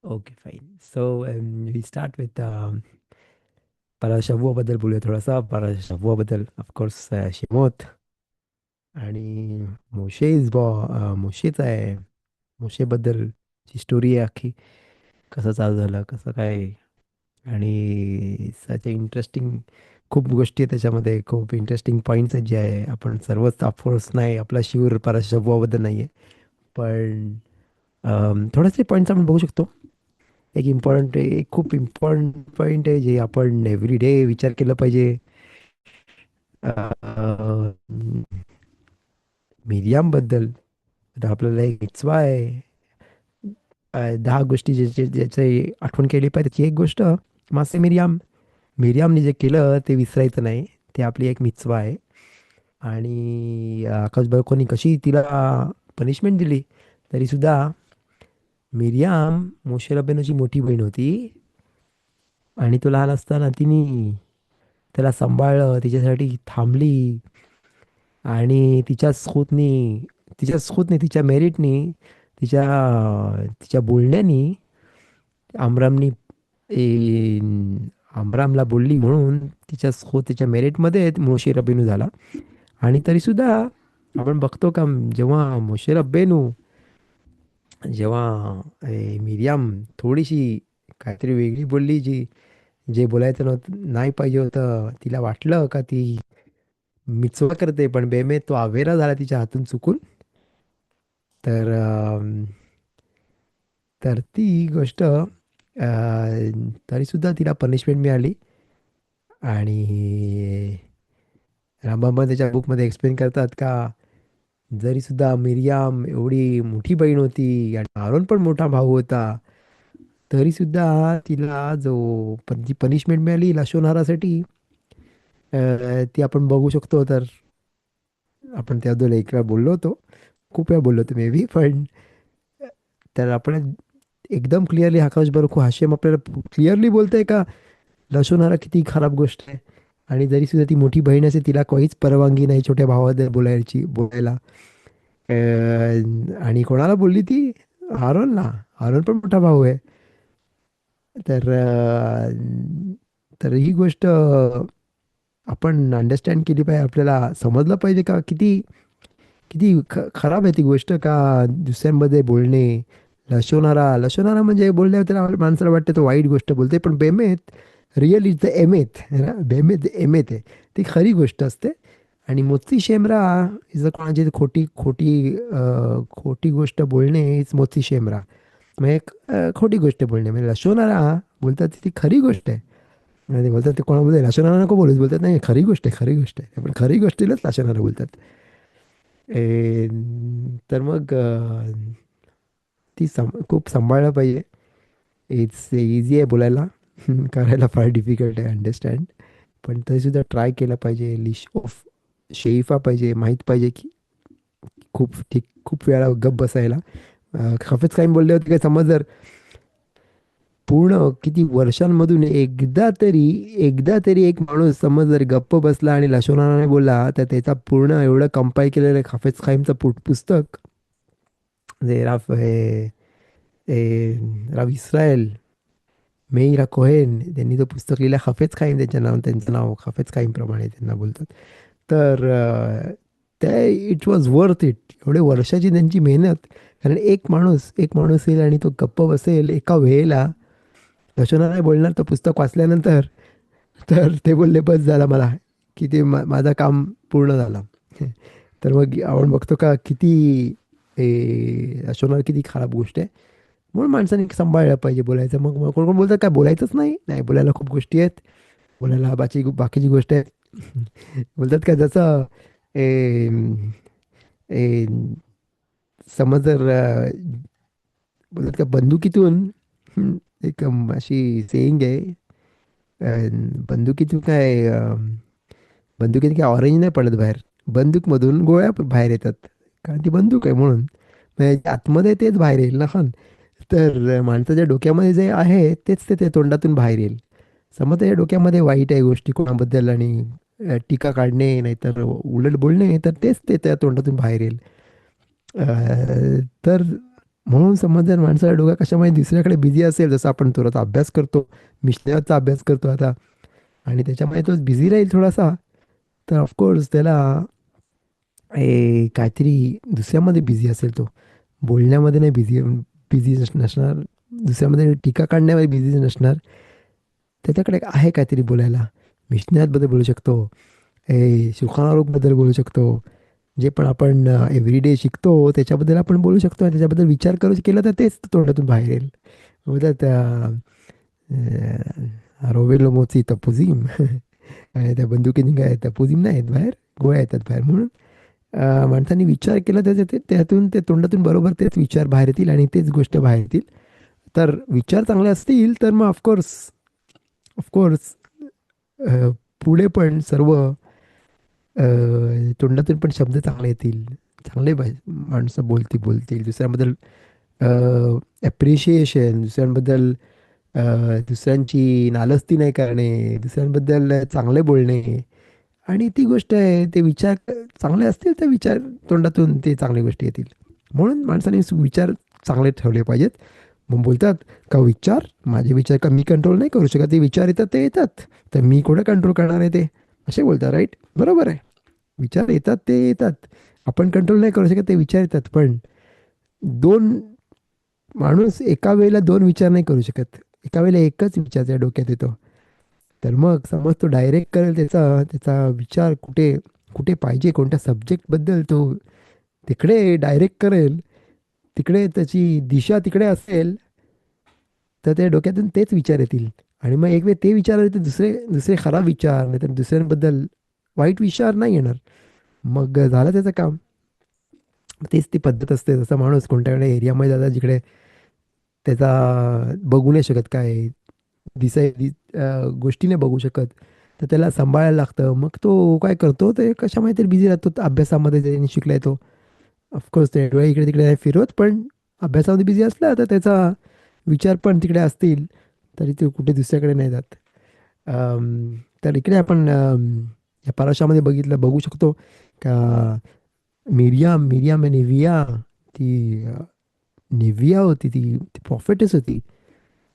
Okay fine. So we start with परशब्वाबद्दल बोलूया थोडासा. परशब्वाबद्दल ऑफकोर्स शेमोत आणि मोशे इज मोशेच आहे. मोशेबद्दलची स्टोरी आहे अख्खी. कसं चालू झालं, कसं काय, आणि सच इंटरेस्टिंग खूप गोष्टी आहेत त्याच्यामध्ये. खूप इंटरेस्टिंग पॉईंट्स आहेत जे आहे. आपण सर्वच ऑफकोर्स नाही, आपला शिवर परशब्वाबद्दल नाही आहे, पण थोडेसे पॉईंट्स आपण बघू शकतो. एक खूप इम्पॉर्टंट पॉईंट आहे जे आपण एव्हरी डे विचार केला पाहिजे. अ, मिरियामबद्दल. आता आपल्याला एक मिtzवा आहे. 10 गोष्टी ज्याची आठवण केली पाहिजे. त्याची एक गोष्ट मासे मिरियाम. मिरियामने जे केलं ते विसरायचं नाही. ते आपली एक मिtzवा आहे. आणि आकाश बायकोनी कशी तिला पनिशमेंट दिली तरी सुद्धा मिरियाम मोशे रबेनची मोठी बहीण होती. आणि तो लहान असताना तिने त्याला सांभाळलं, तिच्यासाठी थांबली. आणि तिच्या मेरिटनी, तिच्या तिच्या बोलण्यानी आमरामनी ए, आमरामला बोलली म्हणून तिच्या मेरिटमध्ये मोशे रबेनू झाला. आणि तरीसुद्धा आपण बघतो का, जेव्हा मोशे रबेनू, जेव्हा मिरियाम थोडीशी काहीतरी वेगळी बोलली, जे बोलायचं नाही पाहिजे होतं, तिला वाटलं का ती मिचवा करते, पण बेमे तो आवेरा झाला तिच्या हातून चुकून. तर तर ती गोष्ट तरीसुद्धा तिला पनिशमेंट मिळाली. आणि रामबाबा त्याच्या बुकमध्ये एक्सप्लेन करतात का, जरी सुद्धा मिरियाम एवढी मोठी बहीण होती आणि आरोन पण मोठा भाऊ होता, तरी सुद्धा तिला जी पनिशमेंट मिळाली लशोनहारासाठी, ती आपण बघू शकतो. तर आपण त्याबद्दल एक वेळा बोललो होतो, खूप वेळा बोललो होतो मे बी, पण तर आपण एकदम क्लिअरली आकाश बरोबर हाशेम आपल्याला क्लिअरली बोलतंय का लसूणहारा किती खराब गोष्ट आहे. आणि जरी सुद्धा ती मोठी बहीण असेल, तिला काहीच परवानगी नाही छोट्या भावाबद्दल बोलायला. आणि कोणाला बोलली ती? आरोनला. आरोन पण मोठा भाऊ आहे. तर तर ही गोष्ट आपण अंडरस्टँड केली पाहिजे. आपल्याला समजलं पाहिजे का किती किती खराब आहे ती गोष्ट, का दुसऱ्यांमध्ये बोलणे. लशोनारा म्हणजे बोलल्यावर त्याला माणसाला वाटतं तो वाईट गोष्ट बोलते, पण बेमेत रिअल इज द एमेत है ना. बेमेत एमेत आहे, ती खरी गोष्ट असते. आणि मोती शेमरा इज कोणाची खोटी खोटी खोटी गोष्ट बोलणे इज मोती शेमरा. म्हणजे खोटी गोष्ट बोलणे म्हणजे लशोनारा बोलतात ती खरी गोष्ट आहे. आणि ते बोलतात, ते कोणा बोलतात लशोनारा नको बोलूच, बोलतात नाही खरी गोष्ट आहे, खरी गोष्ट आहे, पण खरी गोष्टीलाच लशोनारा बोलतात. तर मग खूप सांभाळलं पाहिजे. इट्स इझी आहे बोलायला, करायला फार डिफिकल्ट आहे अंडरस्टँड. पण तरीसुद्धा ट्राय केलं पाहिजे. लिश ऑफ शेफा पाहिजे, माहीत पाहिजे की खूप वेळा गप्प बसायला. हाफिज खाईम बोलले होते, काय समज जर पूर्ण किती वर्षांमधून एकदा तरी एक माणूस समज जर गप्प बसला आणि लशोनाने बोलला, तर त्याचा पूर्ण एवढं कंपाईल केलेलं हाफिज खाईमचं पुस्तक, जे राव इस्रायल मेईरा कोहेन त्यांनी तो पुस्तक लिहिला. हाफिज खाईम त्यांचं नाव हाफिज खाईम प्रमाणे त्यांना बोलतात. तर ते इट वॉज वर्थ इट. एवढे वर्षाची त्यांची मेहनत. कारण एक माणूस येईल आणि तो गप्प बसेल एका वेळेला, लक्षणा नाही बोलणार. तर पुस्तक वाचल्यानंतर तर ते बोलले बस झाला मला, की ते माझं काम पूर्ण झालं. तर मग आपण बघतो का किती लक्षणार किती खराब गोष्ट आहे. म्हणून माणसाने सांभाळलं पाहिजे बोलायचं. मग मग कोण कोण बोलतात काय बोलायचंच नाही. नाही, बोलायला खूप गोष्टी आहेत. बोलायला बाकीची गोष्ट आहे. बोलतात का जसं ए, ए, समज जर बोलतात का बंदुकीतून, एक अशी सेईंग आहे, बंदुकीतून बंदुकीत काय ऑरेंज नाही पडत बाहेर, बंदूकमधून गोळ्या बाहेर येतात. कारण ती बंदूक आहे म्हणून. म्हणजे आतमध्ये तेच बाहेर येईल ना खान. तर माणसाच्या डोक्यामध्ये जे आहे तेच ते तोंडातून बाहेर येईल. समज त्याच्या डोक्यामध्ये वाईट आहे गोष्टी कोणाबद्दल, आणि टीका काढणे नाहीतर उलट बोलणे, तर तेच ते त्या तोंडातून बाहेर येईल. तर म्हणून समज जर माणसाला डोका कशामध्ये दुसऱ्याकडे बिझी असेल, जसं आपण थोडासा अभ्यास करतो, मिशनरीचा अभ्यास करतो आता, आणि त्याच्यामध्ये तो बिझी राहील थोडासा, तर ऑफकोर्स त्याला काहीतरी दुसऱ्यामध्ये बिझी असेल तो. बोलण्यामध्ये नाही बिझी बिझी नसणार, दुसऱ्यामध्ये टीका काढण्यामध्ये बिझी नसणार. त्याच्याकडे आहे काहीतरी बोलायला. मिशनरीबद्दल बोलू शकतो, सुखानारोगबद्दल बोलू शकतो. जे पण आपण एव्हरीडे शिकतो त्याच्याबद्दल आपण बोलू शकतो आणि त्याच्याबद्दल विचार करू केला तर तेच तोंडातून बाहेर येईल. बोलतात रोवेलो मोची तपोजीम आणि त्या बंदुकीने काय तपोजीम नाही आहेत बाहेर, गोळ्या येतात बाहेर. म्हणून माणसाने विचार केला तर त्यातून ते तोंडातून बरोबर तेच विचार बाहेर येतील आणि तेच गोष्ट बाहेर येतील. तर विचार चांगले असतील तर मग ऑफकोर्स ऑफकोर्स पुढे पण सर्व तोंडातून पण शब्द चांगले येतील. चांगले माणसं बोलतील दुसऱ्याबद्दल, ॲप्रिशिएशन दुसऱ्यांबद्दल, दुसऱ्यांची नालस्ती नाही करणे, दुसऱ्यांबद्दल चांगले बोलणे. आणि ती गोष्ट आहे, ते विचार चांगले असतील तर विचार तोंडातून ते चांगल्या गोष्टी येतील. म्हणून माणसाने विचार चांगले ठेवले पाहिजेत. मग बोलतात का विचार, माझे विचार का मी कंट्रोल नाही करू शकत, ते विचार येतात ते येतात, तर मी कुठे कंट्रोल करणार आहे ते, असे बोलतात. राईट, बरोबर आहे. विचार येतात ते येतात, आपण कंट्रोल नाही करू शकत, ते विचार येतात. पण दोन माणूस एका वेळेला दोन विचार नाही करू शकत. एका वेळेला एकच विचार त्या डोक्यात येतो. तर मग समज तो डायरेक्ट करेल त्याचा त्याचा विचार कुठे कुठे पाहिजे, कोणत्या सब्जेक्टबद्दल तो तिकडे डायरेक्ट करेल, तिकडे त्याची दिशा तिकडे असेल, तर त्या डोक्यातून तेच विचार येतील. आणि मग एक वेळ ते विचार आले तर दुसरे दुसरे खराब विचार, नाहीतर दुसऱ्यांबद्दल वाईट विचार नाही येणार. मग झालं त्याचं काम. तेच ती पद्धत असते. जसा माणूस कोणत्या वेळेला एरियामध्ये जातात जिकडे त्याचा बघू नाही शकत काय, गोष्टी नाही बघू शकत, तर त्याला सांभाळायला लागतं. मग तो काय करतो, ते कशामध्ये तरी बिझी राहतो. अभ्यासामध्ये त्यांनी शिकलाय तो, ऑफकोर्स ते डोळे इकडे तिकडे नाही फिरवत, पण अभ्यासामध्ये बिझी असला तर त्याचा विचार पण तिकडे असतील, तरी ते कुठे दुसऱ्याकडे नाही जात. तर इकडे आपण या पाराशामध्ये बघू शकतो का मिरियाम मिरियाम नेविया, ती नेविया होती, ती प्रॉफिटच होती.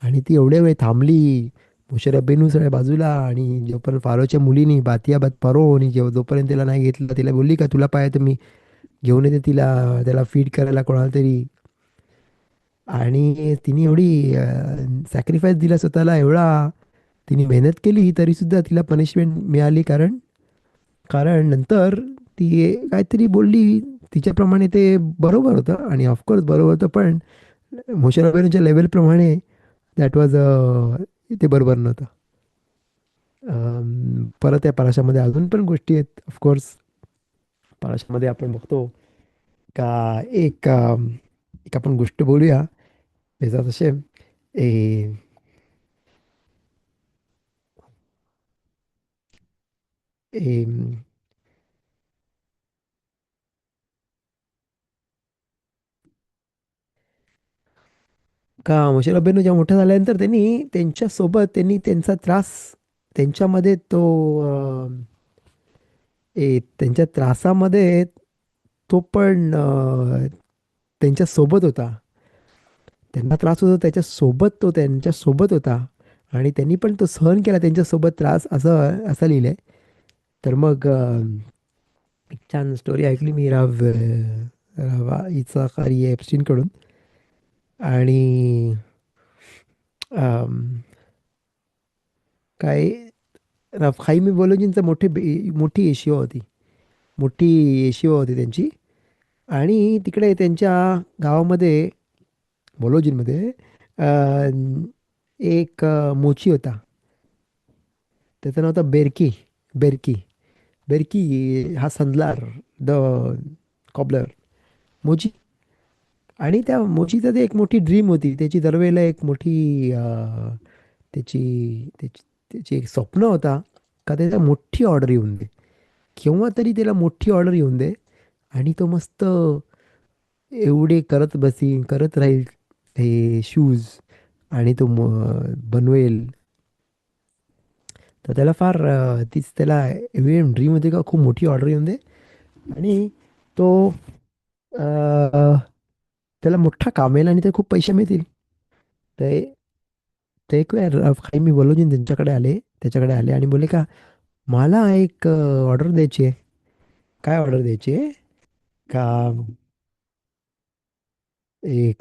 आणि ती एवढ्या वेळ थांबली मोशे रब्बेनू सगळ्या बाजूला, आणि जोपर्यंत फारोच्या मुलीनी बातिया बात परो, आणि जोपर्यंत तिला नाही घेतलं, तिला बोलली का तुला पाहिजे तर मी घेऊन येते तिला, त्याला फीड करायला कोणाला तरी. आणि तिने एवढी सॅक्रिफाईस दिला स्वतःला, एवढा तिने मेहनत केली, तरी सुद्धा तिला पनिशमेंट मिळाली. कारण कारण नंतर ती काहीतरी बोलली, तिच्याप्रमाणे ते बरोबर होतं, आणि ऑफकोर्स बरोबर होतं, पण मोशे रबेनूच्या लेवलप्रमाणे दॅट वॉज ते बरोबर नव्हतं. परत या पराशामध्ये अजून पण गोष्टी आहेत ऑफकोर्स. पराशामध्ये आपण बघतो का एक आपण गोष्ट बोलूया त्याचा तसे, ए, ए, का मोशे रबेनू जेव्हा मोठं झाल्यानंतर त्यांनी त्यांचा त्रास, त्यांच्यामध्ये तो त्यांच्या त्रासामध्ये तो पण त्यांच्या सोबत होता. त्यांना त्रास होता त्याच्यासोबत, तो त्यांच्यासोबत होता, आणि त्यांनी पण तो सहन केला त्यांच्यासोबत त्रास, असं असं लिहिलंय. तर मग एक छान स्टोरी ऐकली मी इचाकारी एप्स्टीनकडून. आणि अम, काय खाईमी बोलोजींचं मोठी येशिवा होती, मोठी येशिवा होती त्यांची. आणि तिकडे त्यांच्या गावामध्ये, बोलोजींमध्ये, एक मोची होता. त्याचं नाव होतं बेरकी. बेरकी बेरकी हा संदलार, द कॉबलर, मोची. आणि त्या मोचीचं ते एक मोठी ड्रीम होती त्याची, दरवेळेला एक मोठी त्याची त्याची त्याची एक स्वप्न होता का त्याला मोठी ऑर्डर येऊन दे, केव्हा तरी त्याला मोठी ऑर्डर येऊन दे, आणि तो मस्त एवढे करत राहील हे शूज, आणि तो बनवेल. तर त्याला फार तीच त्याला एवढी ड्रीम होती का खूप मोठी ऑर्डर येऊन दे. आणि तो त्याला मोठा काम आहे आणि ते खूप पैसे मिळतील. ते ते एक वेळ काही मी बोलवून त्यांच्याकडे आले, त्याच्याकडे आले आणि बोलले का मला एक ऑर्डर द्यायची आहे. काय ऑर्डर द्यायची आहे? का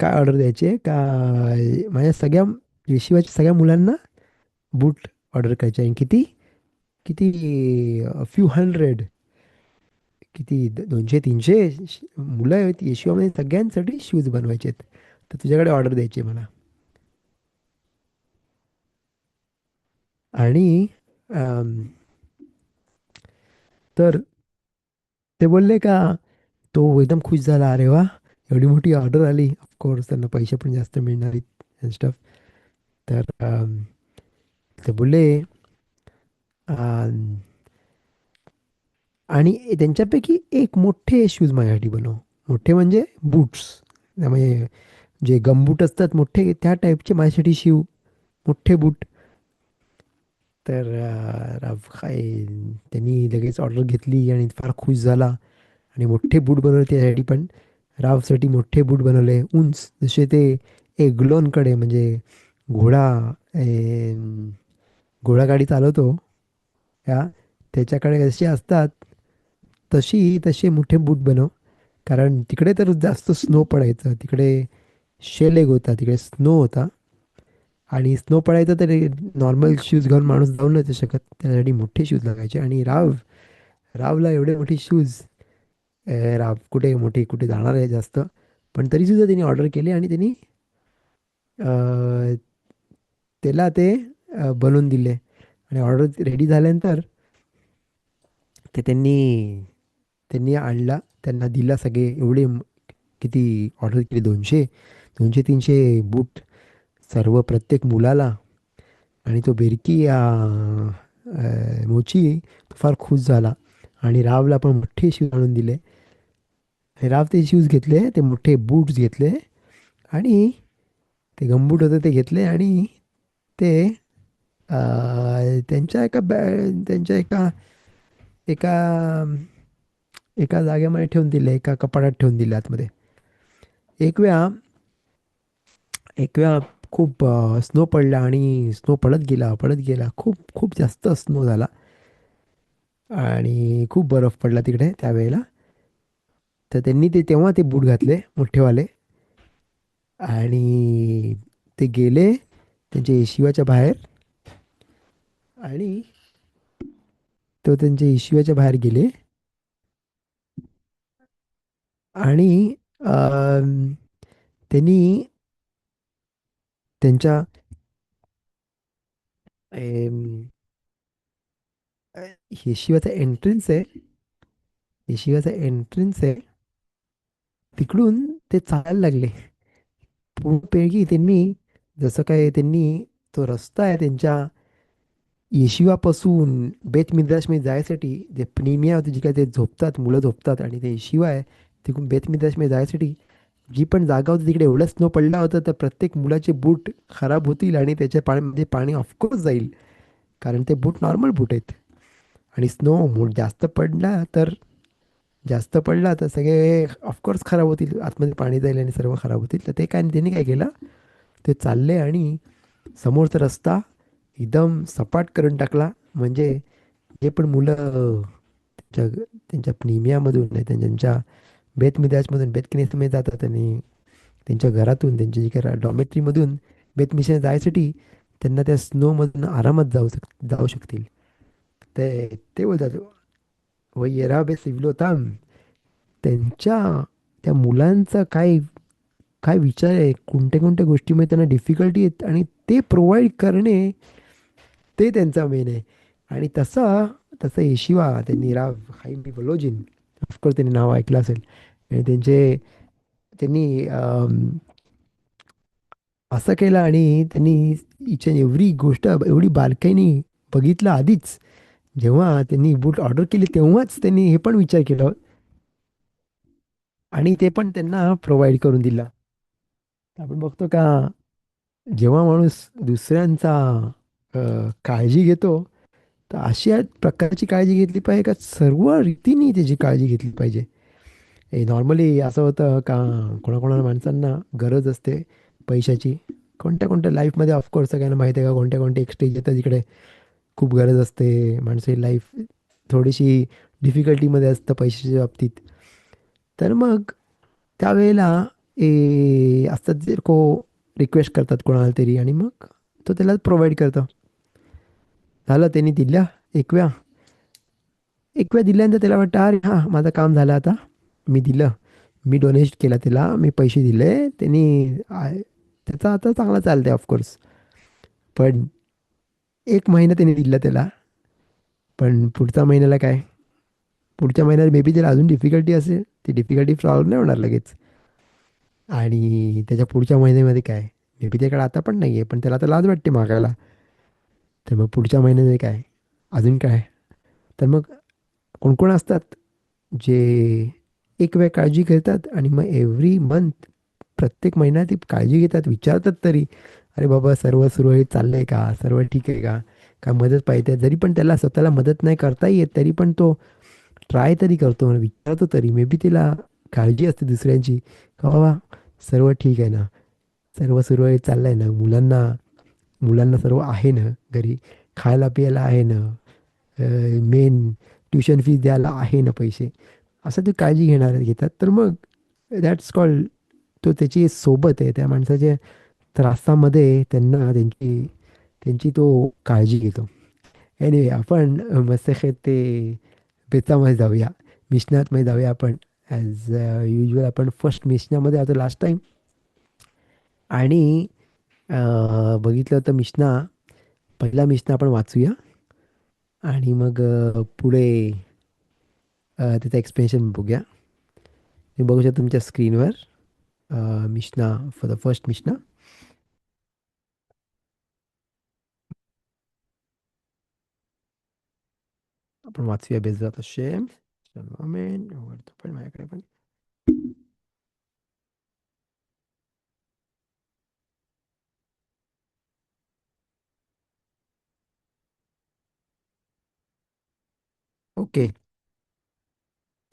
काय ऑर्डर द्यायची आहे का माझ्या सगळ्या येशिवाच्या सगळ्या मुलांना बूट ऑर्डर करायचे आहे. किती किती फ्यू हंड्रेड, किती 200-300 मुलं आहेत येशिवामध्ये, सगळ्यांसाठी शूज बनवायचे आहेत. तर तुझ्याकडे ऑर्डर द्यायची आहे मला. आणि अम, तर ते बोलले का तो एकदम खुश झाला. अरे वा, एवढी मोठी ऑर्डर आली. ऑफकोर्स त्यांना पैसे पण जास्त मिळणार आहेत स्टफ. तर ते बोलले अं, आणि त्यांच्यापैकी एक मोठे शूज माझ्यासाठी बनव. मोठे म्हणजे बूट्स, म्हणजे जे गमबूट असतात मोठे त्या टाईपचे माझ्यासाठी शिव, मोठे बूट. तर राव काय, त्यांनी लगेच ऑर्डर घेतली आणि फार खुश झाला आणि मोठे बूट बनवले त्यासाठी पण. रावसाठी मोठे बूट बनवले उंच, जसे ते एग्लोनकडे म्हणजे घोडा घोडागाडी चालवतो या, त्याच्याकडे कसे असतात तसे मोठे बूट बनव. कारण तिकडे तर जास्त स्नो पडायचं तिकडे, शेल एक होता तिकडे, स्नो होता. आणि स्नो पडायचा तर नॉर्मल शूज घालून माणूस जाऊ नव्हतं शकत, त्यासाठी मोठे शूज लागायचे. आणि रावला एवढे मोठे शूज, राव कुठे मोठी कुठे जाणार आहे जास्त, पण तरी सुद्धा त्यांनी ऑर्डर केले आणि त्यांनी अ, त्याला ते बनवून दिले. आणि ऑर्डर रेडी झाल्यानंतर ते त्यांनी त्यांनी आणला, त्यांना दिला सगळे एवढे किती ऑर्डर केली, 200-300 बूट सर्व प्रत्येक मुलाला. आणि तो बेरकी मोची तो फार खुश झाला आणि रावला पण मोठे शूज आणून दिले. आणि राव ते शूज घेतले, ते मोठे बूट्स घेतले आणि ते गमबूट होते ते घेतले आणि ते त्यांच्या त्यांच्या एका एका एका जागेमध्ये ठेवून दिले, एका कपाटात ठेवून दिले आतमध्ये. एक वेळा एक वेळा खूप स्नो पडला आणि स्नो पडत गेला, खूप खूप जास्त स्नो झाला आणि खूप बर्फ पडला तिकडे त्यावेळेला. तर त्यांनी तेव्हा ते बूट घातले मोठेवाले आणि ते गेले त्यांच्या येशिवाच्या बाहेर. आणि तो त्यांच्या येशिवाच्या बाहेर गेले आणि त्यांनी त्यांच्या एम, अ, येशिवाचा एंट्रन्स आहे, येशिवाचा एंट्रन्स आहे, तिकडून ते चालायला लागले पूर्णपैकी त्यांनी. जसं काय त्यांनी, तो रस्ता आहे त्यांच्या येशिवापासून बेत मिद्राशमध्ये जायसाठी, जे प्निमिया होते जी काय ते झोपतात, मुलं झोपतात आणि ते येशिवा आहे, तिकडून बेत मिद्राशमध्ये जायसाठी जी पण जागा होती तिकडे एवढा स्नो पडला होता तर प्रत्येक मुलाचे बूट खराब होतील आणि त्याच्या पाण्यामध्ये पाणी ऑफकोर्स जाईल, कारण ते बूट नॉर्मल बूट आहेत. आणि स्नो जास्त पडला तर सगळे ऑफकोर्स खराब होतील, आतमध्ये पाणी जाईल आणि सर्व खराब होतील. तर ते काय त्यांनी काय केलं, ते चालले आणि समोरचा रस्ता एकदम सपाट करून टाकला. म्हणजे जे पण मुलं त्यांच्या प्निमियामधून नाही त्यांच्या बेत मिद्राजमधून बेत किनेसमध्ये जातात आणि त्यांच्या घरातून त्यांच्या जी काही डॉमेट्रीमधून बेत मिशन जायसाठी त्यांना त्या स्नोमधून आरामात जाऊ शकतील. ते ते बोलतात वही येरा बे सिविल होता. त्यांच्या त्या मुलांचा काय काय विचार आहे, कोणत्या कोणत्या गोष्टीमध्ये त्यांना डिफिकल्टी आहेत आणि ते प्रोव्हाइड करणे, ते त्यांचा मेन आहे. आणि तसा तसा येशिवा त्यांनी राव हाईम बलोजिन, ऑफकोर्स त्यांनी नाव ऐकलं असेल. आणि त्यांनी असं केलं आणि त्यांनी इच अँड एव्हरी गोष्ट एवढी बारकाईने बघितलं आधीच. जेव्हा त्यांनी बूट ऑर्डर केली तेव्हाच त्यांनी हे पण विचार केला आणि ते पण त्यांना प्रोव्हाइड करून दिला. आपण बघतो का, जेव्हा माणूस दुसऱ्यांचा अ, काळजी घेतो, तर अशा प्रकारची काळजी घेतली पाहिजे का सर्व रीतीने त्याची काळजी घेतली पाहिजे. नॉर्मली असं होतं का कोणाकोणा माणसांना गरज असते पैशाची. कोणत्या कोणत्या लाईफमध्ये ऑफकोर्स सगळ्यांना माहिती आहे का कोणत्या कोणत्या एक स्टेज येतं जिकडे खूप गरज असते. माणसाची लाईफ थोडीशी डिफिकल्टीमध्ये असतं पैशाच्या बाबतीत. तर मग त्यावेळेला असतात जे रिक्वेस्ट करतात कोणाला तरी आणि मग तो त्याला प्रोव्हाइड करतो. झालं त्यांनी दिल्या एक वेळा. एक वेळा दिल्यानंतर त्याला वाटतं अरे हां माझं काम झालं आता. मी दिलं. मी डोनेट केलं त्याला. मी पैसे दिले. त्याचा आता चांगला चालतंय ऑफकोर्स. पण 1 महिना त्याने दिलं त्याला. पण पुढच्या महिन्याला काय? पुढच्या महिन्यात मे बी त्याला अजून डिफिकल्टी असेल. ती डिफिकल्टी सॉल्व्ह नाही होणार लगेच. आणि त्याच्या पुढच्या महिन्यामध्ये काय? मे बी त्याकडे आता पण नाहीये. पण त्याला आता लाज वाटते मागायला. तर मग पुढच्या महिन्यामध्ये काय? अजून काय? तर मग कोण-कोण असतात जे एक वेळ काळजी घेतात आणि मग एव्हरी मंथ प्रत्येक महिन्यात ती काळजी घेतात, विचारतात तरी, "अरे बाबा सर्व सुरळीत चाललंय का? सर्व ठीक आहे का? काय मदत पाहिजे?" जरी पण त्याला स्वतःला मदत नाही करता येत, तरी पण तो ट्राय तरी करतो, विचारतो तरी. मे बी तिला काळजी असते दुसऱ्यांची, का बाबा सर्व ठीक आहे ना? सर्व सुरळीत चाललंय ना? मुलांना मुलांना सर्व आहे ना घरी? खायला-प्यायला आहे ना? मेन ट्युशन फीज द्यायला आहे ना पैसे? असं ते काळजी घेतात. तर मग दॅट्स कॉल्ड तो त्याची सोबत आहे. त्या माणसाच्या त्रासामध्ये त्यांना त्यांची त्यांची तो काळजी घेतो. एनिवे आपण मस्तपैकी ते बेतामध्ये जाऊया. मिशनातमध्ये जाऊया आपण. ॲज युजुअल आपण फर्स्ट मिशनामध्ये आहोत लास्ट टाईम. आणि बघितलं तर पहिला मिशना आपण वाचूया आणि मग पुढे त्याचं एक्सप्लेनेशन बघूया. तुम्ही बघू शकता तुमच्या स्क्रीनवर मिशना फॉर द फर्स्ट मिशना. आपण वाचूया बेजात शेम. मोमेंट उघडतो पण माझ्याकडे पण. ओके.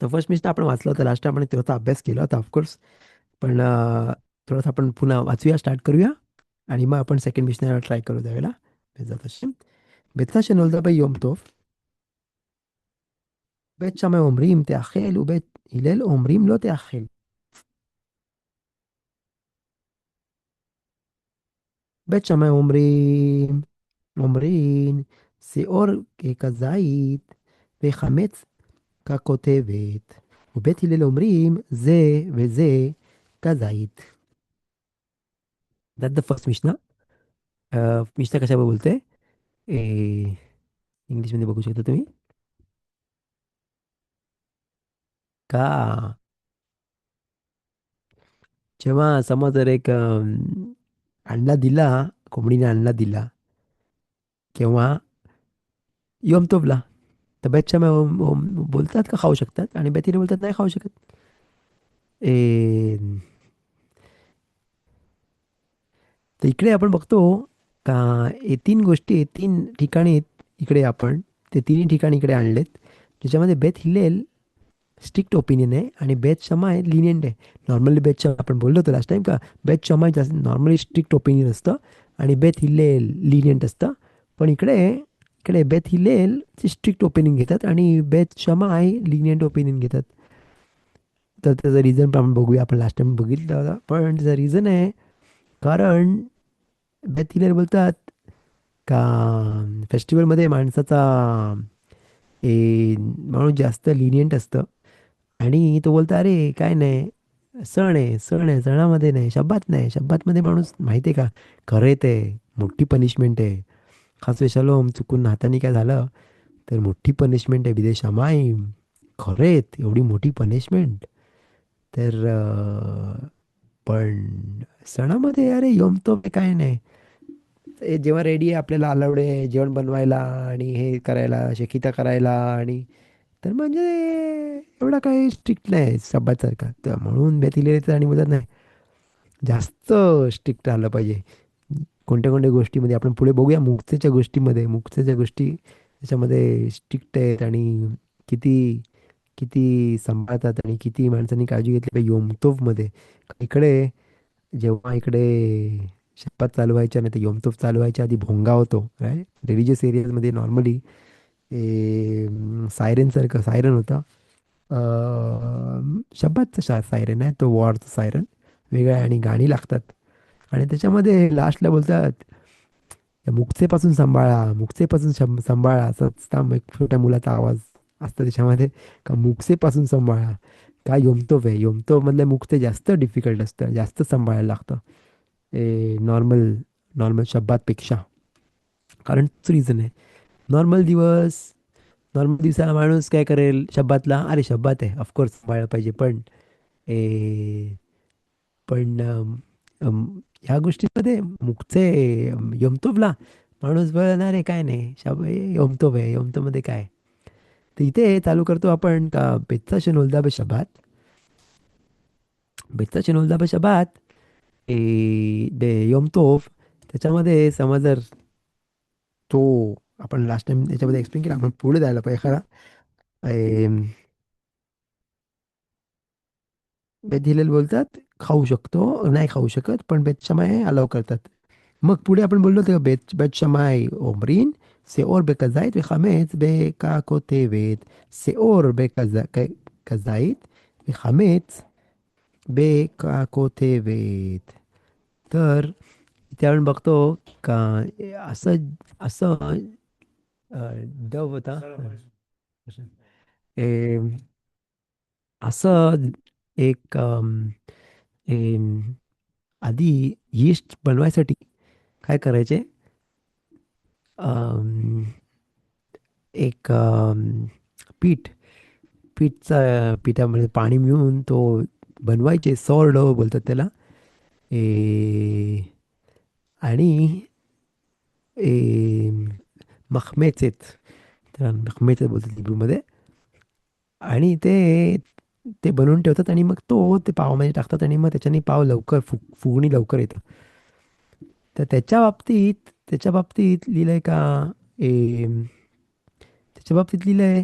तर फर्स्ट मिशना आपण वाचलं होतं लास्ट टाइम आणि तेव्हा अभ्यास केला होता ऑफकोर्स. पण थोडंसं आपण पुन्हा वाचूया, स्टार्ट करूया आणि मग आपण सेकंड मिशनरी ट्राय करू त्यावेळेला. बेजात हशेम. בית שנולדה ביום טוב, בית שמאי אומרים תאכל ובית הלל אומרים לא תאכל. בית שמאי אומרים שאור כזית וחמץ ככותבת, ובית הלל אומרים זה וזה כזית. That's the first मिशना. मिशना कशावर बोलते? इंग्लिशमध्ये बघू शकता तुम्ही. का जेव्हा समज जर एक अंडा दिला, कोंबडीने अंडा दिला, किंवा यम तोबला, तर बॅचच्या बोलतात का खाऊ शकतात आणि बॅतीने बोलतात नाही खाऊ शकत. ए, तर इकडे आपण बघतो का हे तीन गोष्टी तीन ठिकाणी इकडे आपण ते तिन्ही ठिकाणी इकडे आणलेत. ज्याच्यामध्ये बेथ हिलेल स्ट्रिक्ट ओपिनियन आहे आणि बेथ शमाय लिनियंट आहे. नॉर्मली बेथ शमा आपण बोललो होतो लास्ट टाइम का बेथ शमाय जास्त नॉर्मली स्ट्रिक्ट ओपिनियन असतं आणि बेथ हिलेल लिनियंट असतं. पण इकडे इकडे बेथ हिलेल स्ट्रिक्ट ओपिनियन घेतात आणि बेथ शमाय लिनियंट ओपिनियन घेतात. तर त्याचं रिझन पण आपण बघूया. आपण लास्ट टाइम बघितलं होतं पण त्याचं रिझन आहे कारण बेथ हिलेल बोलतात का फेस्टिवलमध्ये माणसाचा माणूस जास्त लिनियंट असतं आणि तो बोलतो अरे काय नाही, सण आहे सणामध्ये नाही, शब्बात नाही, शब्बातमध्ये माणूस माहिती आहे का खरं ते मोठी पनिशमेंट आहे. खास वेशालोम चुकून हाताने काय झालं तर मोठी पनिशमेंट आहे विदेश अमाई. खरेत एवढी मोठी पनिशमेंट. तर पण सणामध्ये अरे योमतो काय नाही. ते जेव्हा रेडी आहे आपल्याला अलाउड आहे जेवण बनवायला आणि हे करायला शेकिता करायला आणि तर म्हणजे एवढा काही स्ट्रिक्ट नाही सब्बातसारखा. तर म्हणून बेथिलेच आणि बोलत नाही जास्त स्ट्रिक्ट राहिलं पाहिजे कोणत्या कोणत्या गोष्टीमध्ये. आपण पुढे बघूया मुक्तेच्या गोष्टी त्याच्यामध्ये स्ट्रिक्ट आहेत आणि किती किती सांभाळतात आणि किती माणसांनी काळजी घेतली पाहिजे योम तोफमध्ये. इकडे जेव्हा इकडे शपथ चालू व्हायच्या नाही तर योम तोफ चालू व्हायच्या आधी भोंगा होतो काय रिलिजियस एरियामध्ये नॉर्मली सायरन सारखं सायरन होता. शब्बातचा सायरन आहे तो वॉरचा सायरन वेगळा आहे आणि गाणी लागतात आणि त्याच्यामध्ये लास्टला बोलतात "या मुक्सेपासून सांभाळा मुक्सेपासून सांभाळा असं असतं एक छोट्या मुलाचा आवाज असतो त्याच्यामध्ये का मुक्सेपासून सांभाळा. काय योमतोफ आहे योमतोफ मधल्या मुक्ते जास्त डिफिकल्ट असतं जास्त सांभाळायला लागतं नॉर्मल नॉर्मल शब्दापेक्षा कारण तोच रिझन आहे. नॉर्मल दिवस नॉर्मल दिवसाला माणूस काय करेल शब्दातला अरे शब्दात आहे ऑफकोर्स सांभाळलं पाहिजे ए, पण ह्या गोष्टींमध्ये मुकचे यमतोबला माणूस बोलणार आहे काय नाही यमतोब आहे यमतोबमध्ये काय. तर इथे चालू करतो आपण का बेतचा शनोलदा बे शबात बेतचा शनोलदा बे शबात बे यमतोब त्याच्यामध्ये समज जर तो आपण लास्ट टाइम त्याच्यामध्ये एक्सप्लेन केला आपण पुढे जायला पाहिजे खरा बेत हिलेल बोलतात खाऊ शकतो नाही खाऊ शकत पण बेत शमाय अलाव करतात. मग पुढे आपण बोललो ते बेत शमाय ओमरीन सेओर bekazait וחמץ בכותבת सेओर בכזית וחמץ בכותבת. तर इथे आपण बघतो का असं असं डव होता ए, असं एक एम, आधी यीस्ट बनवायसाठी काय करायचे अम, एक पीठ पिठामध्ये पाणी मिळून तो बनवायचे सॉर डो बोलतात त्याला आणि ए, मखमेचेत त्याला मखमेचेत बोलतात हिब्रूमध्ये आणि ते ते बनवून ठेवतात आणि मग तो ते पावामध्ये टाकतात आणि मग त्याच्याने पाव लवकर फुगणी लवकर येतं. तर त्याच्या बाबतीत लिहिलंय का ए, त्याच्या बाबतीत लिहिलंय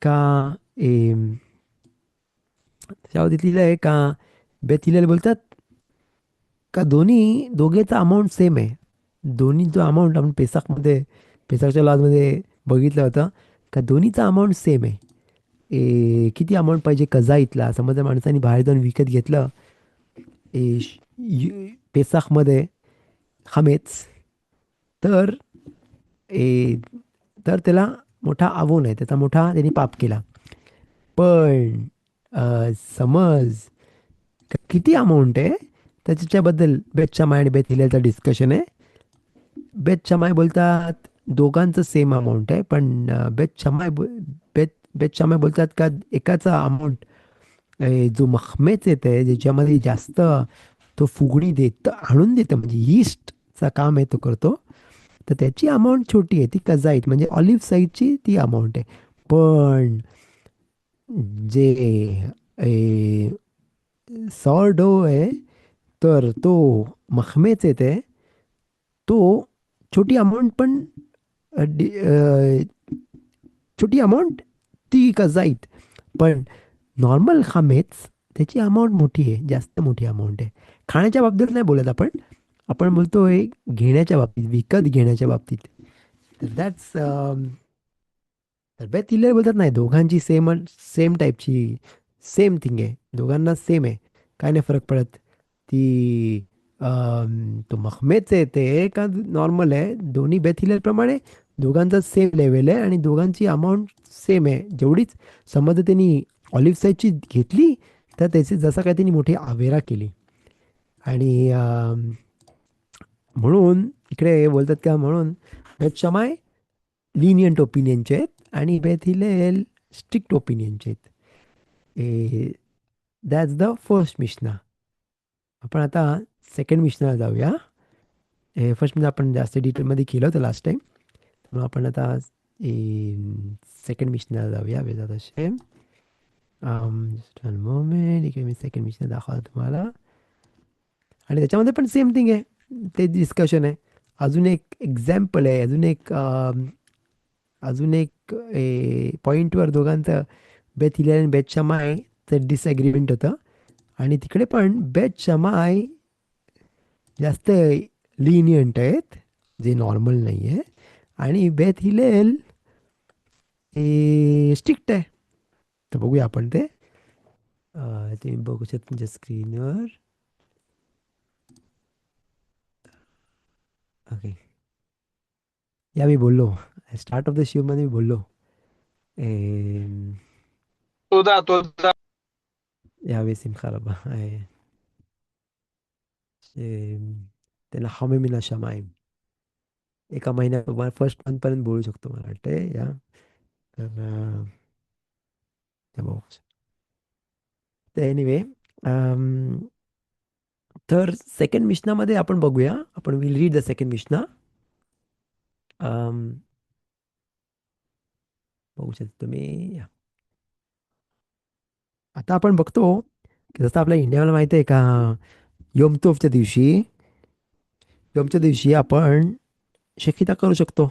का त्याच्या बाबतीत लिहिलंय का बेत हिलेल बोलतात का दोघेचा अमाऊंट सेम आहे. दोन्ही जो अमाऊंट आपण पेसाकच्या लॉजमध्ये बघितलं होतं का दोन्हीचा अमाऊंट सेम आहे. किती अमाऊंट पाहिजे कजा इथला समजा माणसाने बाहेर जाऊन विकत घेतलं पेसाखमध्ये हमेच तर ए, तर त्याला मोठा आवून आहे त्याचा मोठा त्यांनी पाप केला. पण समज किती अमाऊंट आहे त्याच्याबद्दल बेत शमाय आणि बेत हिलेलचं डिस्कशन आहे. बेत शमाय बोलतात दोघांचं सेम अमाऊंट आहे पण बेत बेत शमाय बोलतात का एकाचा अमाऊंट जो मखमेच येते ज्याच्यामध्ये जास्त तो फुगडी देत आणून देतं म्हणजे यीस्टचा काम आहे तो करतो. तर त्याची अमाऊंट छोटी आहे ती कजाईत म्हणजे ऑलिव्ह साईडची ती अमाऊंट आहे. पण जे सॉर्डो आहे तर तो मखमेच येते तो छोटी अमाऊंट पण छोटी अमाऊंट ती का जाईत पण नॉर्मल खामेच त्याची अमाऊंट मोठी आहे जास्त मोठी अमाऊंट आहे. खाण्याच्या बाबतीत नाही बोलत आपण आपण बोलतोय घेण्याच्या बाबतीत विकत घेण्याच्या बाबतीत. तर दॅट्स तर बेत हिलेर बोलतात नाही दोघांची सेम टाईपची सेम थिंग आहे दोघांना सेम आहे काय नाही फरक पडत. ती तो मखमेच आहे ते का नॉर्मल आहे दोन्ही बेत हिलेरप्रमाणे दोघांचा सेम लेवल आहे आणि दोघांची अमाऊंट सेम आहे जेवढीच समजा त्यांनी ऑलिव्ह साईजची घेतली तर त्याची जसं काय त्यांनी मोठी आवेरा केली आणि म्हणून इकडे बोलतात का म्हणून बेत शमाय लिनियंट ओपिनियनचे आहेत आणि बेथ हिलेल स्ट्रिक्ट ओपिनियनचे आहेत. That's the first Mishnah. आपण आता सेकंड मिशनाला जाऊया. फर्स्ट म्हणजे आपण जास्त डिटेलमध्ये केलं होतं लास्ट टाइम म्हणून आपण आता सेकंड मिशनाला जाऊया वेदात असे मोमेंट इकडे मी सेकंड मिशन दाखवलं तुम्हाला आणि त्याच्यामध्ये पण सेम थिंग आहे ते डिस्कशन आहे. अजून एक एक्झाम्पल आहे अजून एक पॉईंटवर दोघांचं बेथ हिलेल आणि बेथ शमायचं डिसॲग्रीमेंट होतं. आणि तिकडे पण बेथ शमाय जास्त लिनियंट आहेत, जे नॉर्मल नाही आहे. आणि बेथ हिलेल हे स्ट्रिक्ट आहे. तर बघूया आपण ते. तुम्ही बघू शकता तुमच्या स्क्रीनवर. ओके. या मी बोललो, स्टार्ट ऑफ द शिवमध्ये मी बोललो, एम, तोदा. यावे सिमखा रब्बा आहे, एम, त्याला हमे मिना शमाईम. एका महिन्या फर्स्ट मंथपर्यंत बोलू शकतो मला वाटते या. तर एनिवे, तर सेकंड मिशनामध्ये आपण बघूया. आपण विल रीड द सेकंड मिशना. बघू शकता तुम्ही या. आता आपण बघतो की जसं आपल्या इंडियाला माहिती आहे का, योमतोफच्या दिवशी योमच्या दिवशी आपण शकिता करू शकतो,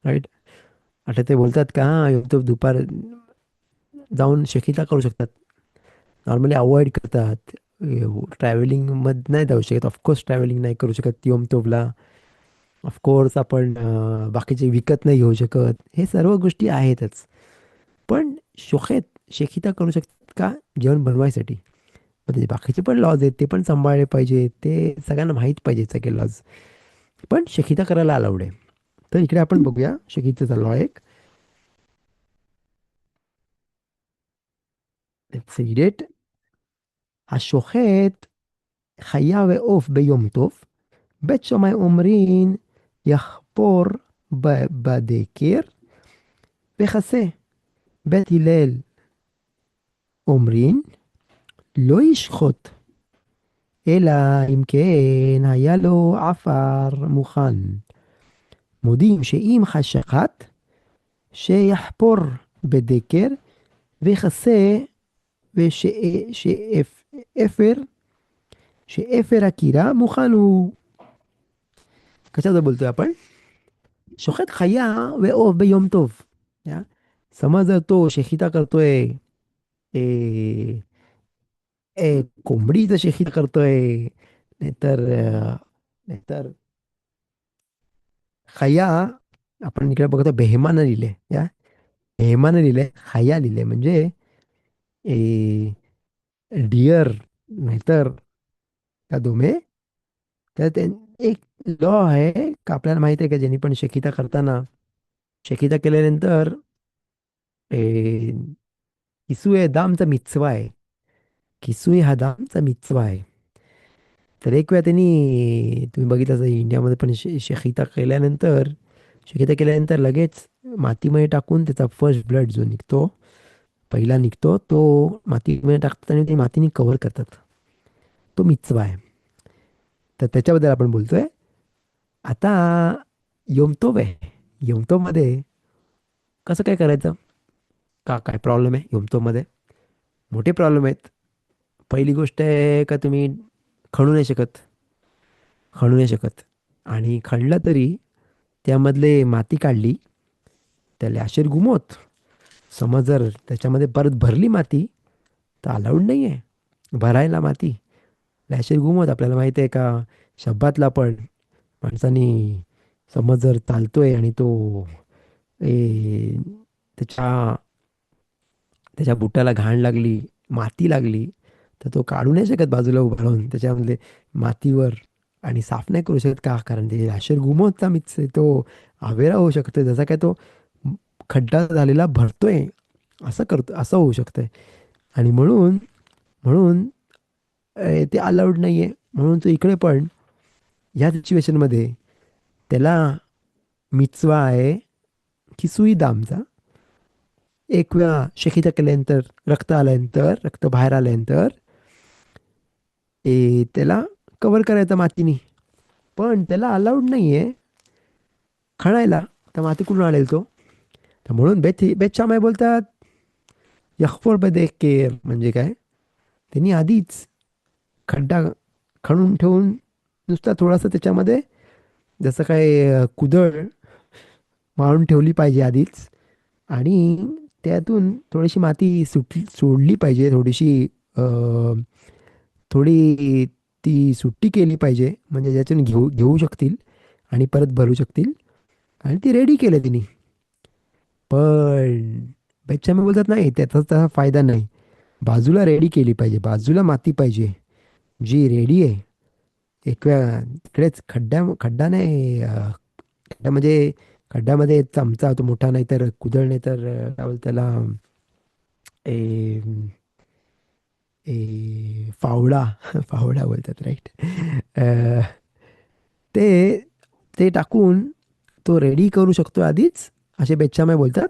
राईट? आता ते बोलतात का योमतोफ दुपार जाऊन शकिता करू शकतात. नॉर्मली अवॉइड करतात. ट्रॅव्हलिंगमध्ये नाही जाऊ शकत, ऑफकोर्स ट्रॅव्हलिंग नाही करू शकत योमतोफला. ऑफकोर्स आपण बाकीचे विकत नाही घेऊ शकत, हे सर्व गोष्टी आहेतच. पण शोखेत शेखिता करू शकतात का जेवण बनवायसाठी? पण त्याचे बाकीचे पण लॉज आहेत, ते पण सांभाळले पाहिजे, ते सगळ्यांना माहीत पाहिजे सगळे लॉज. पण शकिता करायला अलाउड आहे. तर इकडे आपण बघूया शकिताचा लॉ एक. Let's read it. השוחט חיה ועוף ביום טוב, בית שמאי אומרים יחפור בדקר וכסה. בית הלל אומרים לא ישחוט, אלא אם כן היה לו עפר מוכן. מודים שאם חשכת, שיחפור בדקר וכסה, ושאפר שאפר הקירה מוכן הוא. कशाचं बोलतोय आपण? शोखत खया वे ओफ बियम टोव. या, समज जर तो शेखिता करतोय, ए, कोंबडीचं शेखिता करतोय, नाहीतर नाहीतर खया, आपण इकडे बघतो बेहमानं लिहिले या. बेहमानं लिहिले, खया लिहिले म्हणजे डिअर, नाहीतर का दुमे. तर ते एक लॉ आहे का आपल्याला माहिती आहे का, ज्यांनी पण शकिता करताना, शकिता केल्यानंतर ए, किसूए दामचा मिtzवा आहे. किसूए हा दामचा मिtzवा आहे. तर एक वेळा त्यांनी, तुम्ही बघितलं असेल इंडियामध्ये पण, शकिता केल्यानंतर लगेच मातीमध्ये टाकून त्याचा फर्स्ट ब्लड जो निघतो, पहिला निघतो तो मातीमध्ये टाकतात आणि ते मातीने कव्हर करतात. तो मिtzवा आहे. तर त्याच्याबद्दल आपण बोलतोय. आता योमतोब आहे. योमतोबमध्ये कसं काय करायचं? का काय प्रॉब्लेम आहे योमतोबमध्ये? मोठे प्रॉब्लेम आहेत. पहिली गोष्ट आहे का, तुम्ही खणू नाही शकत. खणू नाही शकत. आणि खणलं तरी त्यामधले माती काढली, त्याला अशीर घुमवत. समज जर त्याच्यामध्ये परत भरली माती, तर अलाउड नाही आहे भरायला माती. लॅशर घुमवत. आपल्याला माहिती आहे का, शब्दातला पण माणसानी समज जर चालतोय आणि तो त्याच्या त्याच्या बुटाला घाण लागली, माती लागली, तर तो काढू नाही शकत बाजूला उभं राहून त्याच्यामधले मातीवर, आणि साफ नाही करू शकत. का? कारण ते राशर घुमवता मीच तो आवेरा होऊ शकतो, जसा काय तो खड्डा झालेला भरतोय असं करतो, असं होऊ शकतंय. आणि म्हणून म्हणून ते अलाउड नाही आहे. म्हणून तो इकडे पण ह्या सिच्युएशनमध्ये त्याला मिचवा आहे की सुई दामचा. एक वेळा शेकिता केल्यानंतर, रक्त आल्यानंतर, रक्त बाहेर आल्यानंतर त्याला कव्हर करायचं मातीने. पण त्याला अलाउड नाही आहे खणायला. तर माती कुठून आणेल तो? तर म्हणून बेत शामाय बोलतात यखपोर बदे केर. म्हणजे काय? त्यांनी आधीच खड्डा खणून ठेवून, नुसता थोडासा त्याच्यामध्ये जसं काय कुदळ मारून ठेवली पाहिजे आधीच. आणि त्यातून थोडीशी माती सोडली पाहिजे, थोडीशी अ, थोडी ती सुट्टी केली पाहिजे, म्हणजे ज्यातून घेऊ घेऊ शकतील आणि परत भरू शकतील. आणि ती रेडी केलं तिने. पण बेच्यामे बोलतात नाही, त्याचा तसा फायदा नाही. बाजूला रेडी केली पाहिजे, बाजूला माती पाहिजे जी रेडी आहे. एक वेळा तिकडेच खड्डा नाही, खड्डा म्हणजे खड्ड्यामध्ये चमचा तो मोठा, नाही तर कुदळ, नाही तर काय बोलतात त्याला, ए, फावडा. फावडा बोलतात, राईट. ते ते टाकून तो रेडी करू शकतो आधीच, असे बेच्छामे बोलतात.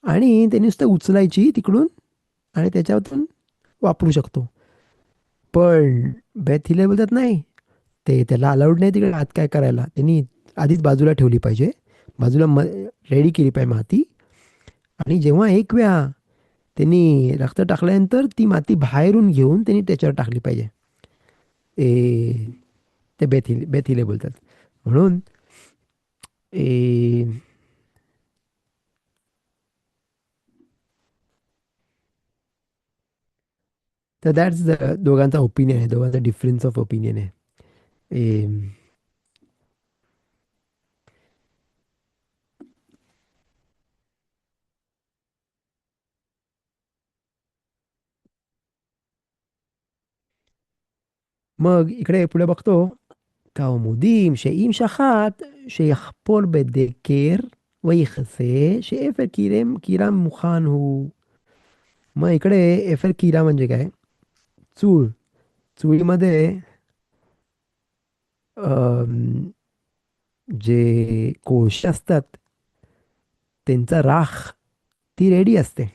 आणि ते नुसतं उचलायची तिकडून आणि त्याच्यातून वापरू शकतो. पण बेथ हिले बोलतात नाही, ते त्याला अलाउड नाही तिकडे आत काय करायला. त्यांनी आधीच बाजूला ठेवली पाहिजे, बाजूला रेडी केली पाहिजे माती. आणि जेव्हा एक वेळा त्यांनी रक्त टाकल्यानंतर ती माती बाहेरून घेऊन त्यांनी त्याच्यावर टाकली पाहिजे. ए, ते बेथिले बोलतात. म्हणून ए, तर दॅट्स दोघांचा ओपिनियन आहे, दोघांचा डिफरन्स ऑफ ओपिनियन आहे. ए, मग इकडे पुढे बघतो, כעמודים שאם שחט שיחפור בדקר ויכסה שאפר קירם מוכן הוא. मग इकडे एफर किरा म्हणजे काय? चूळ. चुळीमध्ये अम, जे कोळसे असतात त्यांचा राख, ती रेडी असते.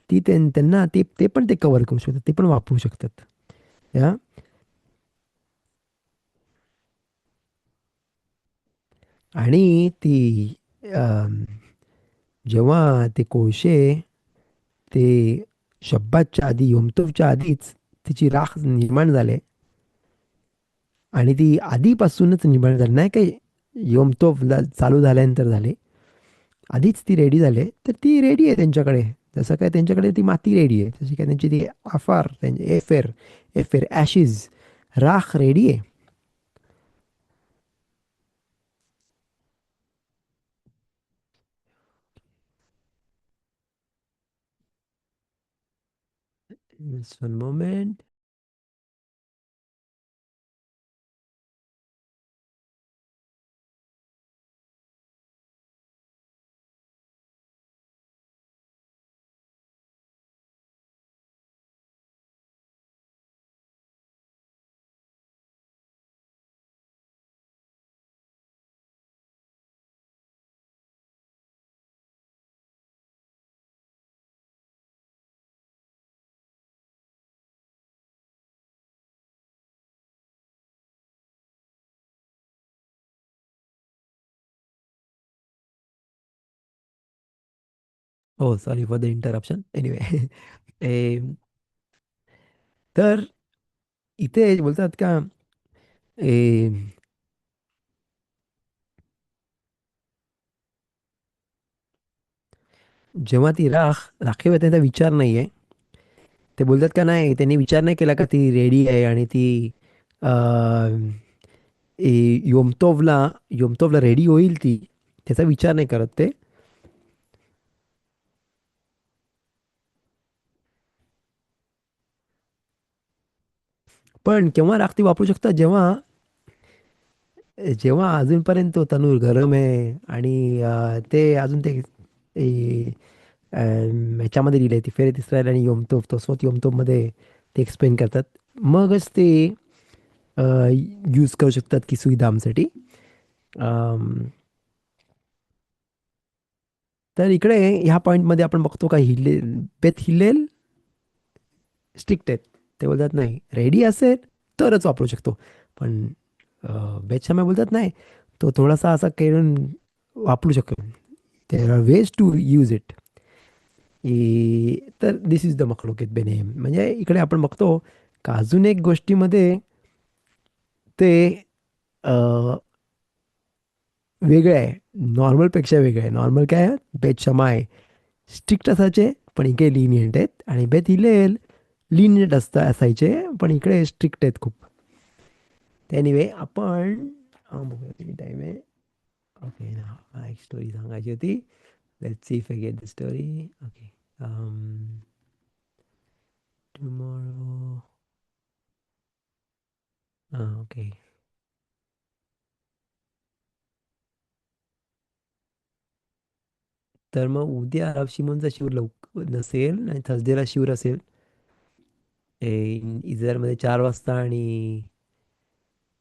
ती त्यांना ते ते पण ते कव्हर करू शकतात, ते पण वापरू शकतात. या. आणि ती अम, जेव्हा ते कोळसे ते शब्बातच्या आधी, योमतोफच्या आधीच तिची राख निर्माण झाले, आणि ती आधीपासूनच निर्माण झाली नाही काही, योमतोफ चालू झाल्यानंतर झाले, आधीच ती रेडी झाले, तर ती रेडी आहे त्यांच्याकडे. जसं काय त्यांच्याकडे ती माती रेडी आहे, जशी काय त्यांची ती आफार, त्यांचे एफेर, एफेर ॲशिज, राख रेडी आहे. Just one moment. हो, sorry for the interruption. Anyway. तर इथे बोलतात का, ए, जेव्हा ती राखीव आहे त्यांचा विचार नाही आहे. ते बोलतात का नाही, त्यांनी विचार नाही केला का ती रेडी आहे आणि ती अ, योमतोवला योमतोवला रेडी होईल ती, त्याचा विचार नाही करत ते. पण केव्हा राख ती वापरू शकतात, जेव्हा जेव्हा अजूनपर्यंत तो तनूर गरम आहे आणि ते अजून ते ए, ह्याच्यामध्ये दिले, ती फेरे इस्रायल आणि योमतोफ, तो स्वत योमतोफमध्ये ते एक्सप्लेन करतात. मगच ते यूज करू शकतात की सुईधामसाठी. अम, तर इकडे ह्या पॉईंटमध्ये आपण बघतो का, बेथ हिलेल स्ट्रिक्ट आहेत. ते बोलतात नाही, रेडी असेल तरच वापरू शकतो. पण बेथ शाम्या बोलतात नाही, तो थोडासा असा करून वापरू शकतो. There are ways to use it. तर दिस इज द मखलुकेत बेनेम. म्हणजे इकडे आपण बघतो का अजून एक गोष्टीमध्ये ते अ, वेगळं आहे, नॉर्मलपेक्षा वेगळं आहे. नॉर्मल काय आहे, बेत शमा आहे, स्ट्रिक्ट असायचे पण इकडे लिनियंट आहेत, आणि बेत इले लिनियंट असायचे पण इकडे स्ट्रिक्ट आहेत खूप. एनिवे आपण बघूया किती टाइम आहे. ओके, मला एक स्टोरी सांगायची होती. Let's see if I get the story. Okay. Tomorrow. Okay. तर मग उद्या शिमोनचा शिवर नसेल आणि थर्सडेला शिवर असेल. इस्रायलमध्ये 4 वाजता आणि